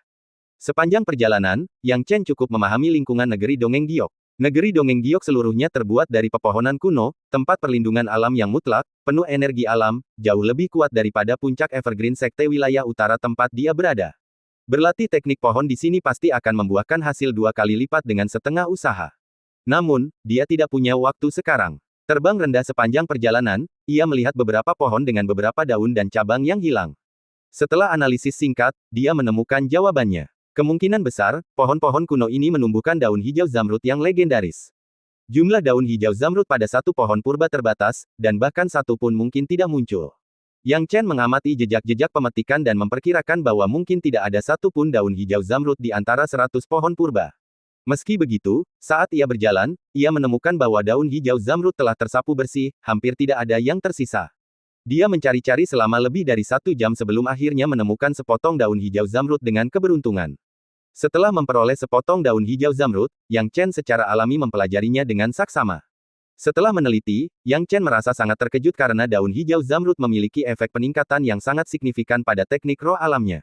S1: Sepanjang perjalanan, Yang Chen cukup memahami lingkungan negeri dongeng giok. Negeri dongeng giok seluruhnya terbuat dari pepohonan kuno, tempat perlindungan alam yang mutlak, penuh energi alam, jauh lebih kuat daripada puncak evergreen sekte wilayah utara tempat dia berada. Berlatih teknik pohon di sini pasti akan membuahkan hasil 2 kali lipat dengan setengah usaha. Namun, dia tidak punya waktu sekarang. Terbang rendah sepanjang perjalanan, ia melihat beberapa pohon dengan beberapa daun dan cabang yang hilang. Setelah analisis singkat, dia menemukan jawabannya. Kemungkinan besar, pohon-pohon kuno ini menumbuhkan daun hijau zamrud yang legendaris. Jumlah daun hijau zamrud pada satu pohon purba terbatas, dan bahkan satu pun mungkin tidak muncul. Yang Chen mengamati jejak-jejak pemetikan dan memperkirakan bahwa mungkin tidak ada satu pun daun hijau zamrud di antara 100 pohon purba. Meski begitu, saat ia berjalan, ia menemukan bahwa daun hijau zamrud telah tersapu bersih, hampir tidak ada yang tersisa. Dia mencari-cari selama lebih dari 1 jam sebelum akhirnya menemukan sepotong daun hijau zamrud dengan keberuntungan. Setelah memperoleh sepotong daun hijau zamrud, Yang Chen secara alami mempelajarinya dengan saksama. Setelah meneliti, Yang Chen merasa sangat terkejut karena daun hijau zamrud memiliki efek peningkatan yang sangat signifikan pada teknik roh alamnya.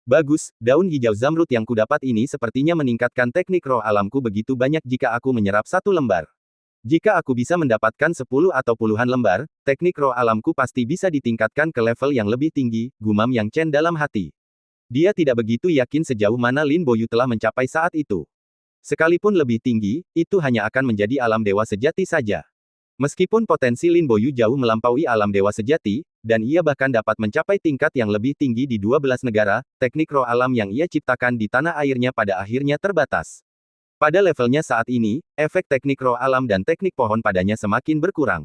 S1: Bagus, daun hijau zamrud yang kudapat ini sepertinya meningkatkan teknik roh alamku begitu banyak jika aku menyerap 1 lembar. Jika aku bisa mendapatkan 10 atau puluhan lembar, teknik roh alamku pasti bisa ditingkatkan ke level yang lebih tinggi, gumam Yang Chen dalam hati. Dia tidak begitu yakin sejauh mana Lin Boyu telah mencapai saat itu. Sekalipun lebih tinggi, itu hanya akan menjadi alam dewa sejati saja. Meskipun potensi Lin Boyu jauh melampaui alam dewa sejati, dan ia bahkan dapat mencapai tingkat yang lebih tinggi di 12 negara, teknik roh alam yang ia ciptakan di tanah airnya pada akhirnya terbatas. Pada levelnya saat ini, efek teknik roh alam dan teknik pohon padanya semakin berkurang.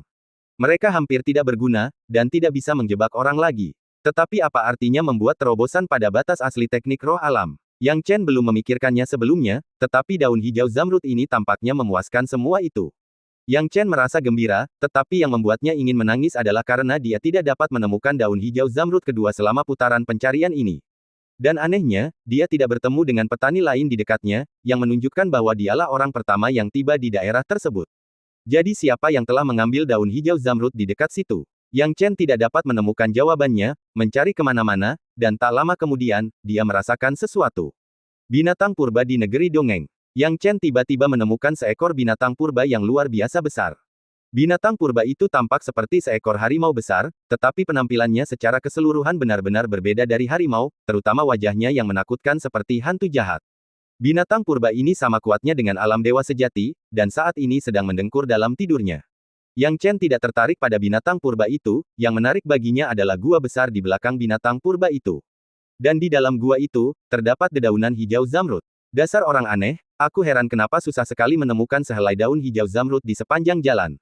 S1: Mereka hampir tidak berguna, dan tidak bisa menjebak orang lagi. Tetapi apa artinya membuat terobosan pada batas asli teknik roh alam? Yang Chen belum memikirkannya sebelumnya, tetapi daun hijau zamrud ini tampaknya memuaskan semua itu. Yang Chen merasa gembira, tetapi yang membuatnya ingin menangis adalah karena dia tidak dapat menemukan daun hijau zamrud kedua selama putaran pencarian ini. Dan anehnya, dia tidak bertemu dengan petani lain di dekatnya, yang menunjukkan bahwa dialah orang pertama yang tiba di daerah tersebut. Jadi siapa yang telah mengambil daun hijau zamrud di dekat situ? Yang Chen tidak dapat menemukan jawabannya, mencari kemana-mana, dan tak lama kemudian, dia merasakan sesuatu. Binatang purba di negeri dongeng. Yang Chen tiba-tiba menemukan seekor binatang purba yang luar biasa besar. Binatang purba itu tampak seperti seekor harimau besar, tetapi penampilannya secara keseluruhan benar-benar berbeda dari harimau, terutama wajahnya yang menakutkan seperti hantu jahat. Binatang purba ini sama kuatnya dengan alam dewa sejati, dan saat ini sedang mendengkur dalam tidurnya. Yang Chen tidak tertarik pada binatang purba itu, yang menarik baginya adalah gua besar di belakang binatang purba itu. Dan di dalam gua itu, terdapat dedaunan hijau zamrud. Dasar orang aneh, aku heran kenapa susah sekali menemukan sehelai daun hijau zamrud di sepanjang jalan.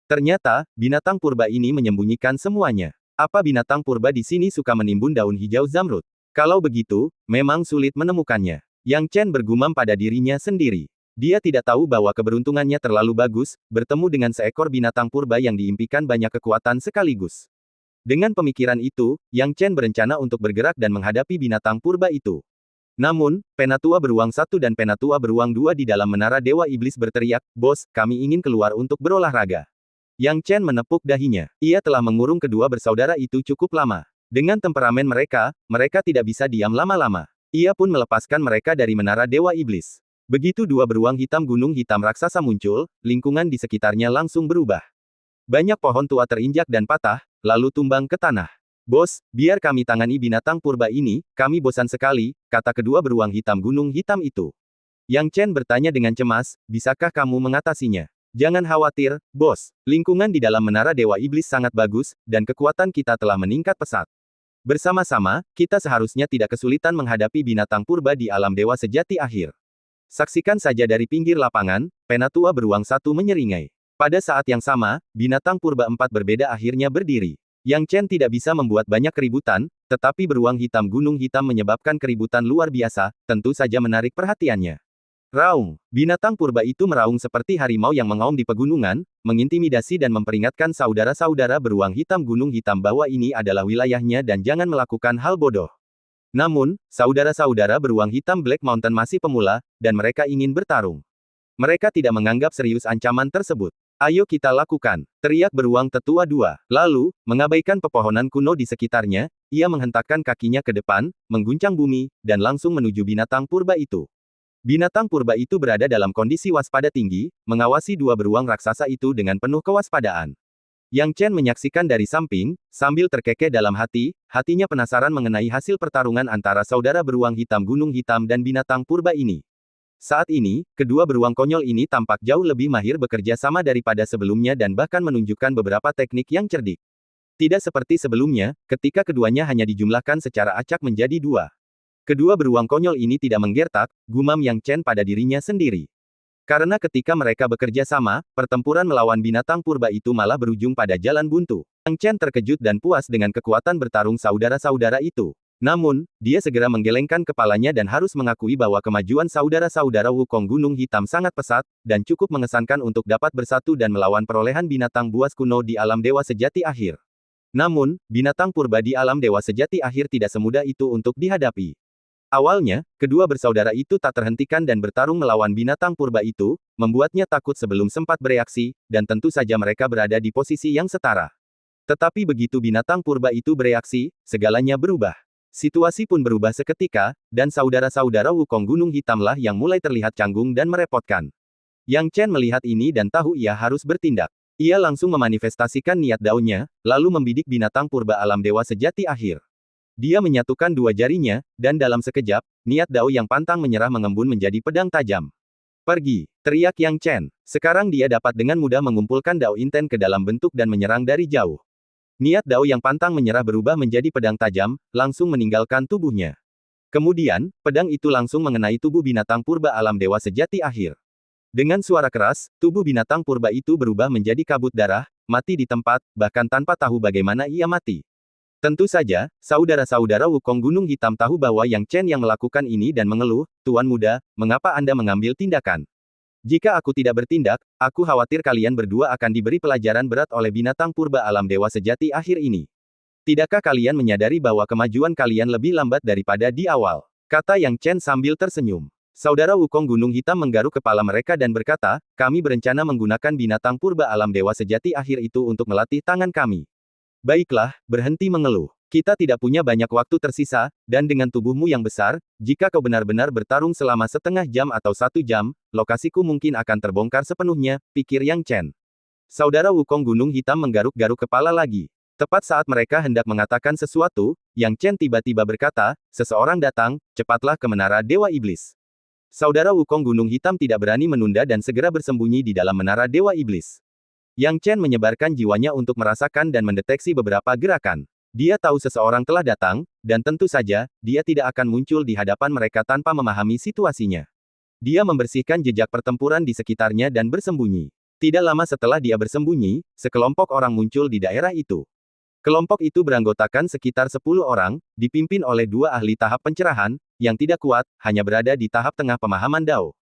S1: Ternyata, binatang purba ini menyembunyikan semuanya. Apa binatang purba di sini suka menimbun daun hijau zamrud? Kalau begitu, memang sulit menemukannya. Yang Chen bergumam pada dirinya sendiri. Dia tidak tahu bahwa keberuntungannya terlalu bagus, bertemu dengan seekor binatang purba yang diimpikan banyak kekuatan sekaligus. Dengan pemikiran itu, Yang Chen berencana untuk bergerak dan menghadapi binatang purba itu. Namun, Penatua Beruang 1 dan Penatua Beruang 2 di dalam menara Dewa Iblis berteriak, "Bos, kami ingin keluar untuk berolahraga." Yang Chen menepuk dahinya. Ia telah mengurung kedua bersaudara itu cukup lama. Dengan temperamen mereka, mereka tidak bisa diam lama-lama. Ia pun melepaskan mereka dari menara Dewa Iblis. Begitu dua beruang hitam gunung hitam raksasa muncul, lingkungan di sekitarnya langsung berubah. Banyak pohon tua terinjak dan patah, lalu tumbang ke tanah. "Bos, biar kami tangani binatang purba ini, kami bosan sekali," kata kedua beruang hitam gunung hitam itu. Yang Chen bertanya dengan cemas, "Bisakah kamu mengatasinya?" "Jangan khawatir, bos. Lingkungan di dalam menara Dewa Iblis sangat bagus, dan kekuatan kita telah meningkat pesat. Bersama-sama, kita seharusnya tidak kesulitan menghadapi binatang purba di alam dewa sejati akhir." Saksikan saja dari pinggir lapangan, Penatua Beruang 1 menyeringai. Pada saat yang sama, binatang purba 4 berbeda akhirnya berdiri. Yang Chen tidak bisa membuat banyak keributan, tetapi beruang hitam gunung hitam menyebabkan keributan luar biasa, tentu saja menarik perhatiannya. Raung! Binatang purba itu meraung seperti harimau yang mengaum di pegunungan, mengintimidasi dan memperingatkan saudara-saudara beruang hitam gunung hitam bahwa ini adalah wilayahnya dan jangan melakukan hal bodoh. Namun, saudara-saudara beruang hitam Black Mountain masih pemula, dan mereka ingin bertarung. Mereka tidak menganggap serius ancaman tersebut. Ayo kita lakukan, teriak beruang tetua dua. Lalu, mengabaikan pepohonan kuno di sekitarnya, ia menghentakkan kakinya ke depan, mengguncang bumi, dan langsung menuju binatang purba itu. Binatang purba itu berada dalam kondisi waspada tinggi, mengawasi dua beruang raksasa itu dengan penuh kewaspadaan. Yang Chen menyaksikan dari samping, sambil terkekeh dalam hati, hatinya penasaran mengenai hasil pertarungan antara saudara beruang hitam Gunung Hitam dan binatang purba ini. Saat ini, kedua beruang konyol ini tampak jauh lebih mahir bekerja sama daripada sebelumnya dan bahkan menunjukkan beberapa teknik yang cerdik. Tidak seperti sebelumnya, ketika keduanya hanya dijumlahkan secara acak menjadi dua. Kedua beruang konyol ini tidak menggertak, gumam Yang Chen pada dirinya sendiri. Karena ketika mereka bekerja sama, pertempuran melawan binatang purba itu malah berujung pada jalan buntu. Yang Chen terkejut dan puas dengan kekuatan bertarung saudara-saudara itu. Namun, dia segera menggelengkan kepalanya dan harus mengakui bahwa kemajuan saudara-saudara Wukong Gunung Hitam sangat pesat, dan cukup mengesankan untuk dapat bersatu dan melawan perolehan binatang buas kuno di alam dewa sejati akhir. Namun, binatang purba di alam dewa sejati akhir tidak semudah itu untuk dihadapi. Awalnya, kedua bersaudara itu tak terhentikan dan bertarung melawan binatang purba itu, membuatnya takut sebelum sempat bereaksi, dan tentu saja mereka berada di posisi yang setara. Tetapi begitu binatang purba itu bereaksi, segalanya berubah. Situasi pun berubah seketika, dan saudara-saudara Wukong Gunung Hitamlah yang mulai terlihat canggung dan merepotkan. Yang Chen melihat ini dan tahu ia harus bertindak. Ia langsung memanifestasikan niat daunnya, lalu membidik binatang purba alam dewa sejati akhir. Dia menyatukan dua jarinya, dan dalam sekejap, niat dao yang pantang menyerah mengembun menjadi pedang tajam. Pergi, teriak Yang Chen. Sekarang dia dapat dengan mudah mengumpulkan dao inten ke dalam bentuk dan menyerang dari jauh. Niat dao yang pantang menyerah berubah menjadi pedang tajam, langsung meninggalkan tubuhnya. Kemudian, pedang itu langsung mengenai tubuh binatang purba alam dewa sejati akhir. Dengan suara keras, tubuh binatang purba itu berubah menjadi kabut darah, mati di tempat, bahkan tanpa tahu bagaimana ia mati. Tentu saja, saudara-saudara Wukong Gunung Hitam tahu bahwa Yang Chen yang melakukan ini dan mengeluh, "Tuan muda, mengapa Anda mengambil tindakan? Jika aku tidak bertindak, aku khawatir kalian berdua akan diberi pelajaran berat oleh binatang purba alam dewa sejati akhir ini. Tidakkah kalian menyadari bahwa kemajuan kalian lebih lambat daripada di awal?" Kata Yang Chen sambil tersenyum. Saudara Wukong Gunung Hitam menggaruk kepala mereka dan berkata, "Kami berencana menggunakan binatang purba alam dewa sejati akhir itu untuk melatih tangan kami. Baiklah, berhenti mengeluh. Kita tidak punya banyak waktu tersisa, dan dengan tubuhmu yang besar, jika kau benar-benar bertarung selama setengah jam atau 1 jam, lokasiku mungkin akan terbongkar sepenuhnya," pikir Yang Chen. Saudara Wukong Gunung Hitam menggaruk-garuk kepala lagi. Tepat saat mereka hendak mengatakan sesuatu, Yang Chen tiba-tiba berkata, "Seseorang datang, cepatlah ke menara Dewa Iblis." Saudara Wukong Gunung Hitam tidak berani menunda dan segera bersembunyi di dalam menara Dewa Iblis. Yang Chen menyebarkan jiwanya untuk merasakan dan mendeteksi beberapa gerakan. Dia tahu seseorang telah datang, dan tentu saja, dia tidak akan muncul di hadapan mereka tanpa memahami situasinya. Dia membersihkan jejak pertempuran di sekitarnya dan bersembunyi. Tidak lama setelah dia bersembunyi, sekelompok orang muncul di daerah itu. Kelompok itu beranggotakan sekitar 10 orang, dipimpin oleh 2 ahli tahap pencerahan, yang tidak kuat, hanya berada di tahap tengah pemahaman Dao.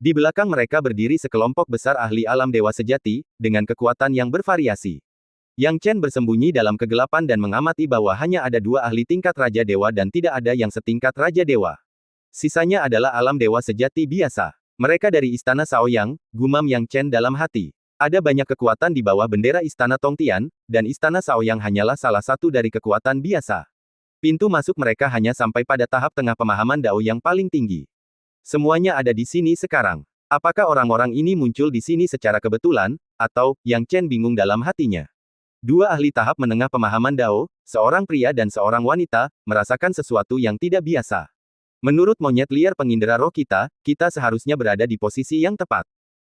S1: Di belakang mereka berdiri sekelompok besar ahli alam dewa sejati, dengan kekuatan yang bervariasi. Yang Chen bersembunyi dalam kegelapan dan mengamati bahwa hanya ada 2 ahli tingkat Raja Dewa dan tidak ada yang setingkat Raja Dewa. Sisanya adalah alam dewa sejati biasa. Mereka dari Istana Shaoyang, gumam Yang Chen dalam hati. Ada banyak kekuatan di bawah bendera Istana Tongtian, dan Istana Shaoyang hanyalah salah satu dari kekuatan biasa. Pintu masuk mereka hanya sampai pada tahap tengah pemahaman Dao yang paling tinggi. Semuanya ada di sini sekarang. Apakah orang-orang ini muncul di sini secara kebetulan, atau, Yang Chen bingung dalam hatinya. 2 ahli tahap menengah pemahaman Dao, seorang pria dan seorang wanita, merasakan sesuatu yang tidak biasa. Menurut monyet liar pengindera roh kita seharusnya berada di posisi yang tepat.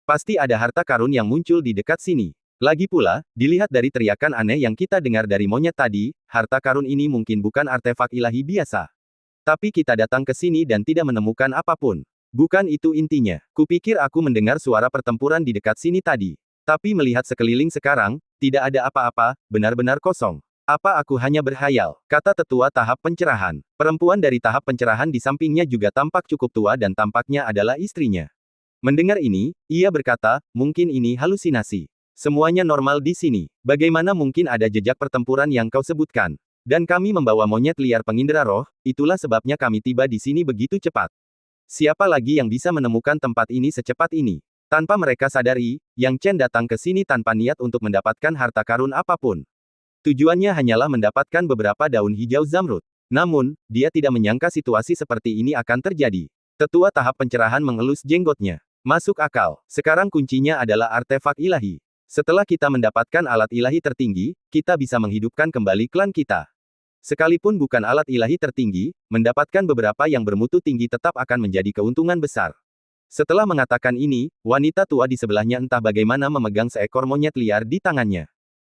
S1: Pasti ada harta karun yang muncul di dekat sini. Lagi pula, dilihat dari teriakan aneh yang kita dengar dari monyet tadi, harta karun ini mungkin bukan artefak ilahi biasa. Tapi kita datang ke sini dan tidak menemukan apapun. Bukan itu intinya. Kupikir aku mendengar suara pertempuran di dekat sini tadi. Tapi melihat sekeliling sekarang, tidak ada apa-apa, benar-benar kosong. Apa aku hanya berhayal? Kata tetua tahap pencerahan. Perempuan dari tahap pencerahan di sampingnya juga tampak cukup tua dan tampaknya adalah istrinya. Mendengar ini, ia berkata, mungkin ini halusinasi. Semuanya normal di sini. Bagaimana mungkin ada jejak pertempuran yang kau sebutkan? Dan kami membawa monyet liar pengindera roh, itulah sebabnya kami tiba di sini begitu cepat. Siapa lagi yang bisa menemukan tempat ini secepat ini? Tanpa mereka sadari, Yang Chen datang ke sini tanpa niat untuk mendapatkan harta karun apapun. Tujuannya hanyalah mendapatkan beberapa daun hijau zamrud. Namun, dia tidak menyangka situasi seperti ini akan terjadi. Tetua tahap pencerahan mengelus jenggotnya. Masuk akal. Sekarang kuncinya adalah artefak ilahi. Setelah kita mendapatkan alat ilahi tertinggi, kita bisa menghidupkan kembali klan kita. Sekalipun bukan alat ilahi tertinggi, mendapatkan beberapa yang bermutu tinggi tetap akan menjadi keuntungan besar. Setelah mengatakan ini, wanita tua di sebelahnya entah bagaimana memegang seekor monyet liar di tangannya.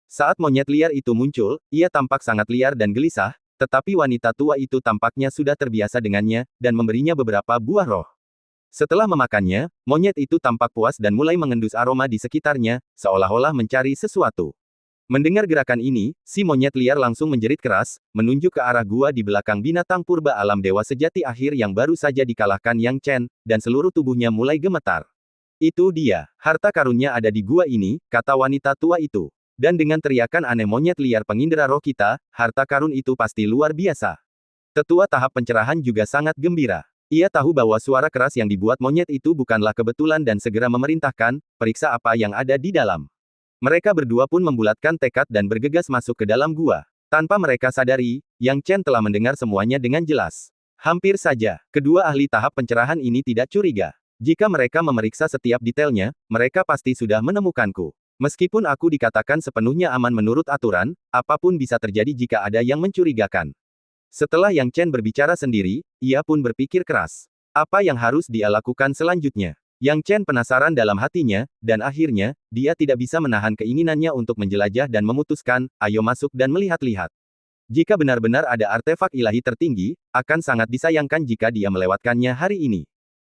S1: Saat monyet liar itu muncul, ia tampak sangat liar dan gelisah, tetapi wanita tua itu tampaknya sudah terbiasa dengannya, dan memberinya beberapa buah roh. Setelah memakannya, monyet itu tampak puas dan mulai mengendus aroma di sekitarnya, seolah-olah mencari sesuatu. Mendengar gerakan ini, si monyet liar langsung menjerit keras, menunjuk ke arah gua di belakang binatang purba alam dewa sejati akhir yang baru saja dikalahkan Yang Chen, dan seluruh tubuhnya mulai gemetar. Itu dia, harta karunnya ada di gua ini, kata wanita tua itu. Dan dengan teriakan aneh monyet liar pengindera roh kita, harta karun itu pasti luar biasa. Tetua tahap pencerahan juga sangat gembira. Ia tahu bahwa suara keras yang dibuat monyet itu bukanlah kebetulan dan segera memerintahkan, periksa apa yang ada di dalam. Mereka berdua pun membulatkan tekad dan bergegas masuk ke dalam gua. Tanpa mereka sadari, Yang Chen telah mendengar semuanya dengan jelas. Hampir saja, kedua ahli tahap pencerahan ini tidak curiga. Jika mereka memeriksa setiap detailnya, mereka pasti sudah menemukanku. Meskipun aku dikatakan sepenuhnya aman menurut aturan, apapun bisa terjadi jika ada yang mencurigakan. Setelah Yang Chen berbicara sendiri, ia pun berpikir keras. Apa yang harus dia lakukan selanjutnya? Yang Chen penasaran dalam hatinya, dan akhirnya, dia tidak bisa menahan keinginannya untuk menjelajah dan memutuskan, ayo masuk dan melihat-lihat. Jika benar-benar ada artefak ilahi tertinggi, akan sangat disayangkan jika dia melewatkannya hari ini.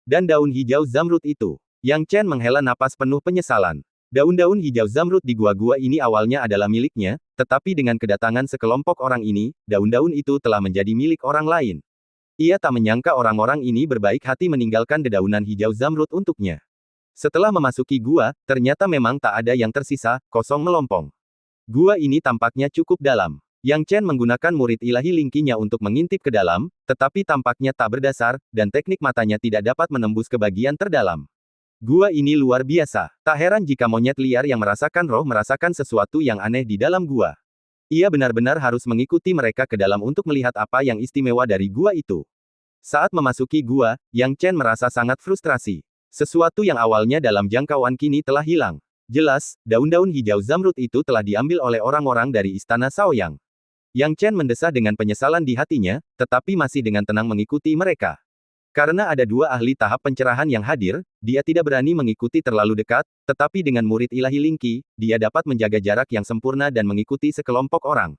S1: Dan daun hijau zamrud itu. Yang Chen menghela napas penuh penyesalan. Daun-daun hijau zamrud di gua-gua ini awalnya adalah miliknya, tetapi dengan kedatangan sekelompok orang ini, daun-daun itu telah menjadi milik orang lain. Ia tak menyangka orang-orang ini berbaik hati meninggalkan dedaunan hijau zamrud untuknya. Setelah memasuki gua, ternyata memang tak ada yang tersisa, kosong melompong. Gua ini tampaknya cukup dalam. Yang Chen menggunakan murid ilahi lingkinya untuk mengintip ke dalam, tetapi tampaknya tak berdasar, dan teknik matanya tidak dapat menembus ke bagian terdalam. Gua ini luar biasa. Tak heran jika monyet liar yang merasakan roh merasakan sesuatu yang aneh di dalam gua. Ia benar-benar harus mengikuti mereka ke dalam untuk melihat apa yang istimewa dari gua itu. Saat memasuki gua, Yang Chen merasa sangat frustrasi. Sesuatu yang awalnya dalam jangkauan kini telah hilang. Jelas, daun-daun hijau zamrud itu telah diambil oleh orang-orang dari Istana Shaoyang. Yang Chen mendesah dengan penyesalan di hatinya, tetapi masih dengan tenang mengikuti mereka. Karena ada dua ahli tahap pencerahan yang hadir, dia tidak berani mengikuti terlalu dekat, tetapi dengan murid ilahi Lingqi, dia dapat menjaga jarak yang sempurna dan mengikuti sekelompok orang.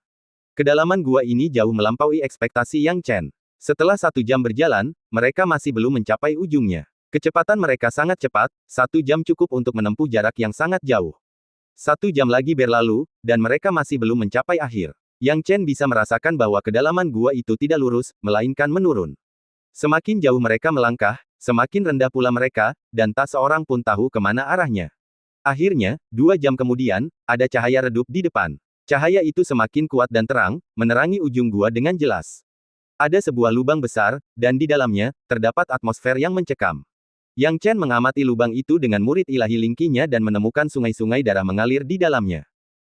S1: Kedalaman gua ini jauh melampaui ekspektasi Yang Chen. Setelah 1 jam berjalan, mereka masih belum mencapai ujungnya. Kecepatan mereka sangat cepat, 1 jam cukup untuk menempuh jarak yang sangat jauh. 1 jam lagi berlalu, dan mereka masih belum mencapai akhir. Yang Chen bisa merasakan bahwa kedalaman gua itu tidak lurus, melainkan menurun. Semakin jauh mereka melangkah, semakin rendah pula mereka, dan tak seorang pun tahu kemana arahnya. Akhirnya, 2 jam kemudian, ada cahaya redup di depan. Cahaya itu semakin kuat dan terang, menerangi ujung gua dengan jelas. Ada sebuah lubang besar, dan di dalamnya, terdapat atmosfer yang mencekam. Yang Chen mengamati lubang itu dengan murid ilahi Lingqinya dan menemukan sungai-sungai darah mengalir di dalamnya.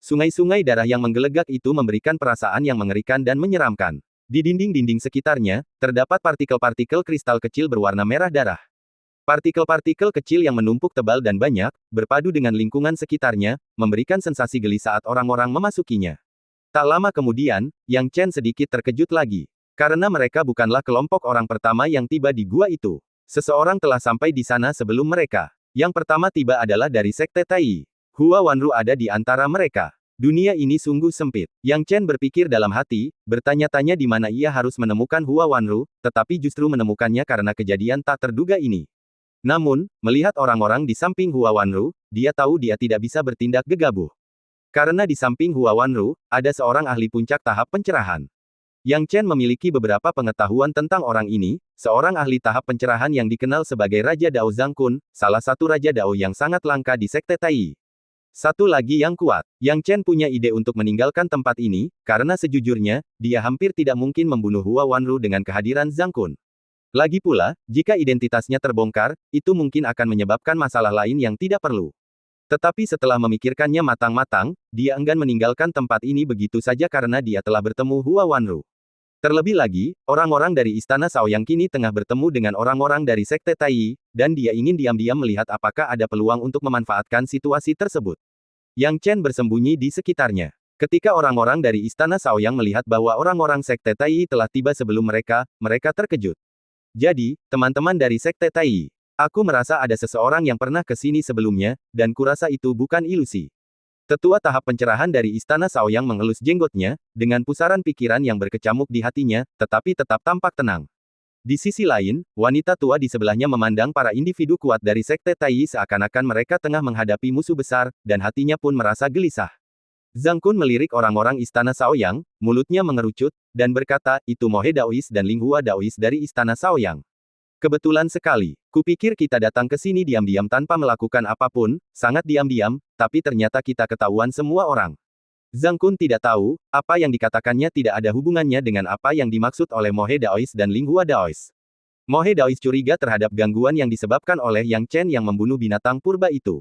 S1: Sungai-sungai darah yang menggelegak itu memberikan perasaan yang mengerikan dan menyeramkan. Di dinding-dinding sekitarnya, terdapat partikel-partikel kristal kecil berwarna merah darah. Partikel-partikel kecil yang menumpuk tebal dan banyak, berpadu dengan lingkungan sekitarnya, memberikan sensasi geli saat orang-orang memasukinya. Tak lama kemudian, Yang Chen sedikit terkejut lagi. Karena mereka bukanlah kelompok orang pertama yang tiba di gua itu. Seseorang telah sampai di sana sebelum mereka. Yang pertama tiba adalah dari Sekte Tai. Hua Wanru ada di antara mereka. Dunia ini sungguh sempit. Yang Chen berpikir dalam hati, bertanya-tanya di mana ia harus menemukan Hua Wanru, tetapi justru menemukannya karena kejadian tak terduga ini. Namun, melihat orang-orang di samping Hua Wanru, dia tahu dia tidak bisa bertindak gegabah. Karena di samping Hua Wanru, ada seorang ahli puncak tahap pencerahan. Yang Chen memiliki beberapa pengetahuan tentang orang ini, seorang ahli tahap pencerahan yang dikenal sebagai Raja Dao Zhang Kun, salah satu Raja Dao yang sangat langka di Sekte Tai. Satu lagi yang kuat. Yang Chen punya ide untuk meninggalkan tempat ini, karena sejujurnya, dia hampir tidak mungkin membunuh Hua Wanru dengan kehadiran Zhang Kun. Lagi pula, jika identitasnya terbongkar, itu mungkin akan menyebabkan masalah lain yang tidak perlu. Tetapi setelah memikirkannya matang-matang, dia enggan meninggalkan tempat ini begitu saja karena dia telah bertemu Hua Wanru. Terlebih lagi, orang-orang dari Istana Shaoyang kini tengah bertemu dengan orang-orang dari Sekte Tai, dan dia ingin diam-diam melihat apakah ada peluang untuk memanfaatkan situasi tersebut. Yang Chen bersembunyi di sekitarnya. Ketika orang-orang dari Istana Shaoyang melihat bahwa orang-orang Sekte Tai telah tiba sebelum mereka, mereka terkejut. Jadi, teman-teman dari Sekte Tai, aku merasa ada seseorang yang pernah ke sini sebelumnya, dan kurasa itu bukan ilusi. Tetua tahap pencerahan dari Istana Shaoyang mengelus jenggotnya, dengan pusaran pikiran yang berkecamuk di hatinya, tetapi tetap tampak tenang. Di sisi lain, wanita tua di sebelahnya memandang para individu kuat dari Sekte Tai seakan-akan mereka tengah menghadapi musuh besar, dan hatinya pun merasa gelisah. Zhang Kun melirik orang-orang Istana Shaoyang, mulutnya mengerucut, dan berkata, itu Mohe Daois dan Linghua Daois dari Istana Shaoyang. Kebetulan sekali, kupikir kita datang ke sini diam-diam tanpa melakukan apapun, sangat diam-diam, tapi ternyata kita ketahuan semua orang. Zhang Kun tidak tahu, apa yang dikatakannya tidak ada hubungannya dengan apa yang dimaksud oleh Mohe Daois dan Linghua Daois. Mohe Daois curiga terhadap gangguan yang disebabkan oleh Yang Chen yang membunuh binatang purba itu.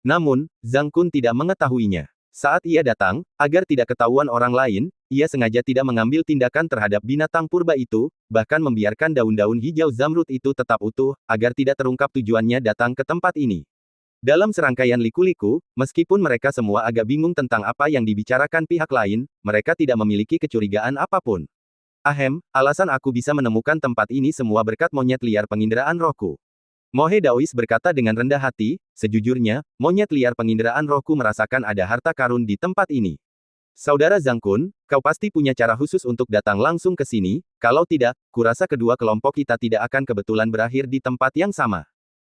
S1: Namun, Zhang Kun tidak mengetahuinya. Saat ia datang, agar tidak ketahuan orang lain, ia sengaja tidak mengambil tindakan terhadap binatang purba itu, bahkan membiarkan daun-daun hijau zamrud itu tetap utuh, agar tidak terungkap tujuannya datang ke tempat ini. Dalam serangkaian liku-liku, meskipun mereka semua agak bingung tentang apa yang dibicarakan pihak lain, mereka tidak memiliki kecurigaan apapun. Ahem, alasan aku bisa menemukan tempat ini semua berkat monyet liar penginderaan rohku. Mohe Daois berkata dengan rendah hati, sejujurnya, monyet liar penginderaan rohku merasakan ada harta karun di tempat ini. Saudara Zhang Kun, kau pasti punya cara khusus untuk datang langsung ke sini, kalau tidak, kurasa kedua kelompok kita tidak akan kebetulan berakhir di tempat yang sama.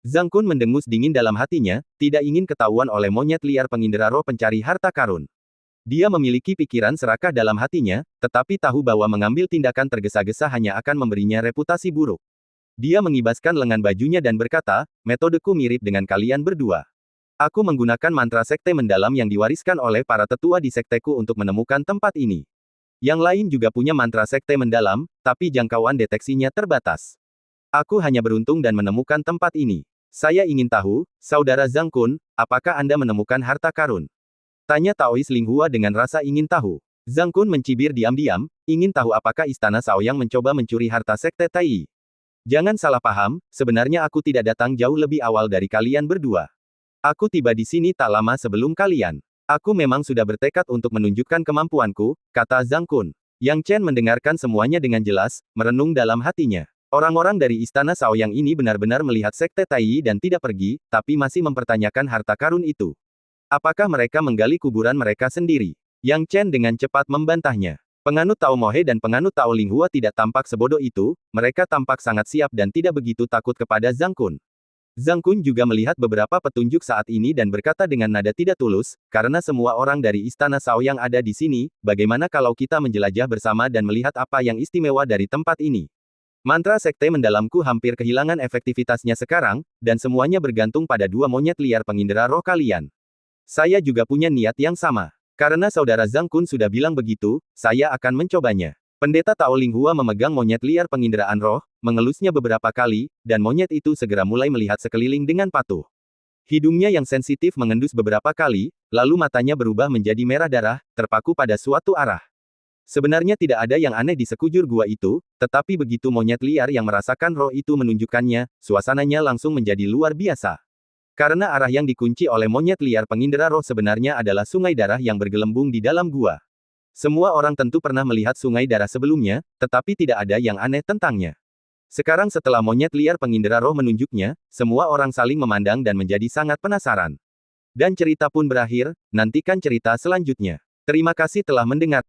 S1: Zhang Kun mendengus dingin dalam hatinya, tidak ingin ketahuan oleh monyet liar pengindera roh pencari harta karun. Dia memiliki pikiran serakah dalam hatinya, tetapi tahu bahwa mengambil tindakan tergesa-gesa hanya akan memberinya reputasi buruk. Dia mengibaskan lengan bajunya dan berkata, metodeku mirip dengan kalian berdua. Aku menggunakan mantra sekte mendalam yang diwariskan oleh para tetua di sekteku untuk menemukan tempat ini. Yang lain juga punya mantra sekte mendalam, tapi jangkauan deteksinya terbatas. Aku hanya beruntung dan menemukan tempat ini. Saya ingin tahu, Saudara Zhang Kun, apakah Anda menemukan harta karun? Tanya Taois Linghua dengan rasa ingin tahu. Zhang Kun mencibir diam-diam, ingin tahu apakah Istana Shaoyang mencoba mencuri harta sekte Tai. Jangan salah paham, sebenarnya aku tidak datang jauh lebih awal dari kalian berdua. Aku tiba di sini tak lama sebelum kalian. Aku memang sudah bertekad untuk menunjukkan kemampuanku, kata Zhang Kun. Yang Chen mendengarkan semuanya dengan jelas, merenung dalam hatinya. Orang-orang dari Istana Shaoyang ini benar-benar melihat Sekte Tai dan tidak pergi, tapi masih mempertanyakan harta karun itu. Apakah mereka menggali kuburan mereka sendiri? Yang Chen dengan cepat membantahnya. Penganut Tao Mohe dan penganut Tao Linghua tidak tampak sebodoh itu, mereka tampak sangat siap dan tidak begitu takut kepada Zhang Kun. Zhang Kun juga melihat beberapa petunjuk saat ini dan berkata dengan nada tidak tulus, karena semua orang dari Istana Shaoyang ada di sini, bagaimana kalau kita menjelajah bersama dan melihat apa yang istimewa dari tempat ini? Mantra sekte mendalamku hampir kehilangan efektivitasnya sekarang, dan semuanya bergantung pada dua monyet liar pengindera roh kalian. Saya juga punya niat yang sama. Karena saudara Zhang Kun sudah bilang begitu, saya akan mencobanya. Pendeta Tao Linghua memegang monyet liar penginderaan roh, mengelusnya beberapa kali, dan monyet itu segera mulai melihat sekeliling dengan patuh. Hidungnya yang sensitif mengendus beberapa kali, lalu matanya berubah menjadi merah darah, terpaku pada suatu arah. Sebenarnya tidak ada yang aneh di sekujur gua itu, tetapi begitu monyet liar yang merasakan roh itu menunjukkannya, suasananya langsung menjadi luar biasa. Karena arah yang dikunci oleh monyet liar pengindera roh sebenarnya adalah sungai darah yang bergelembung di dalam gua. Semua orang tentu pernah melihat sungai darah sebelumnya, tetapi tidak ada yang aneh tentangnya. Sekarang setelah monyet liar pengindera roh menunjuknya, semua orang saling memandang dan menjadi sangat penasaran. Dan cerita pun berakhir, nantikan cerita selanjutnya. Terima kasih telah mendengar.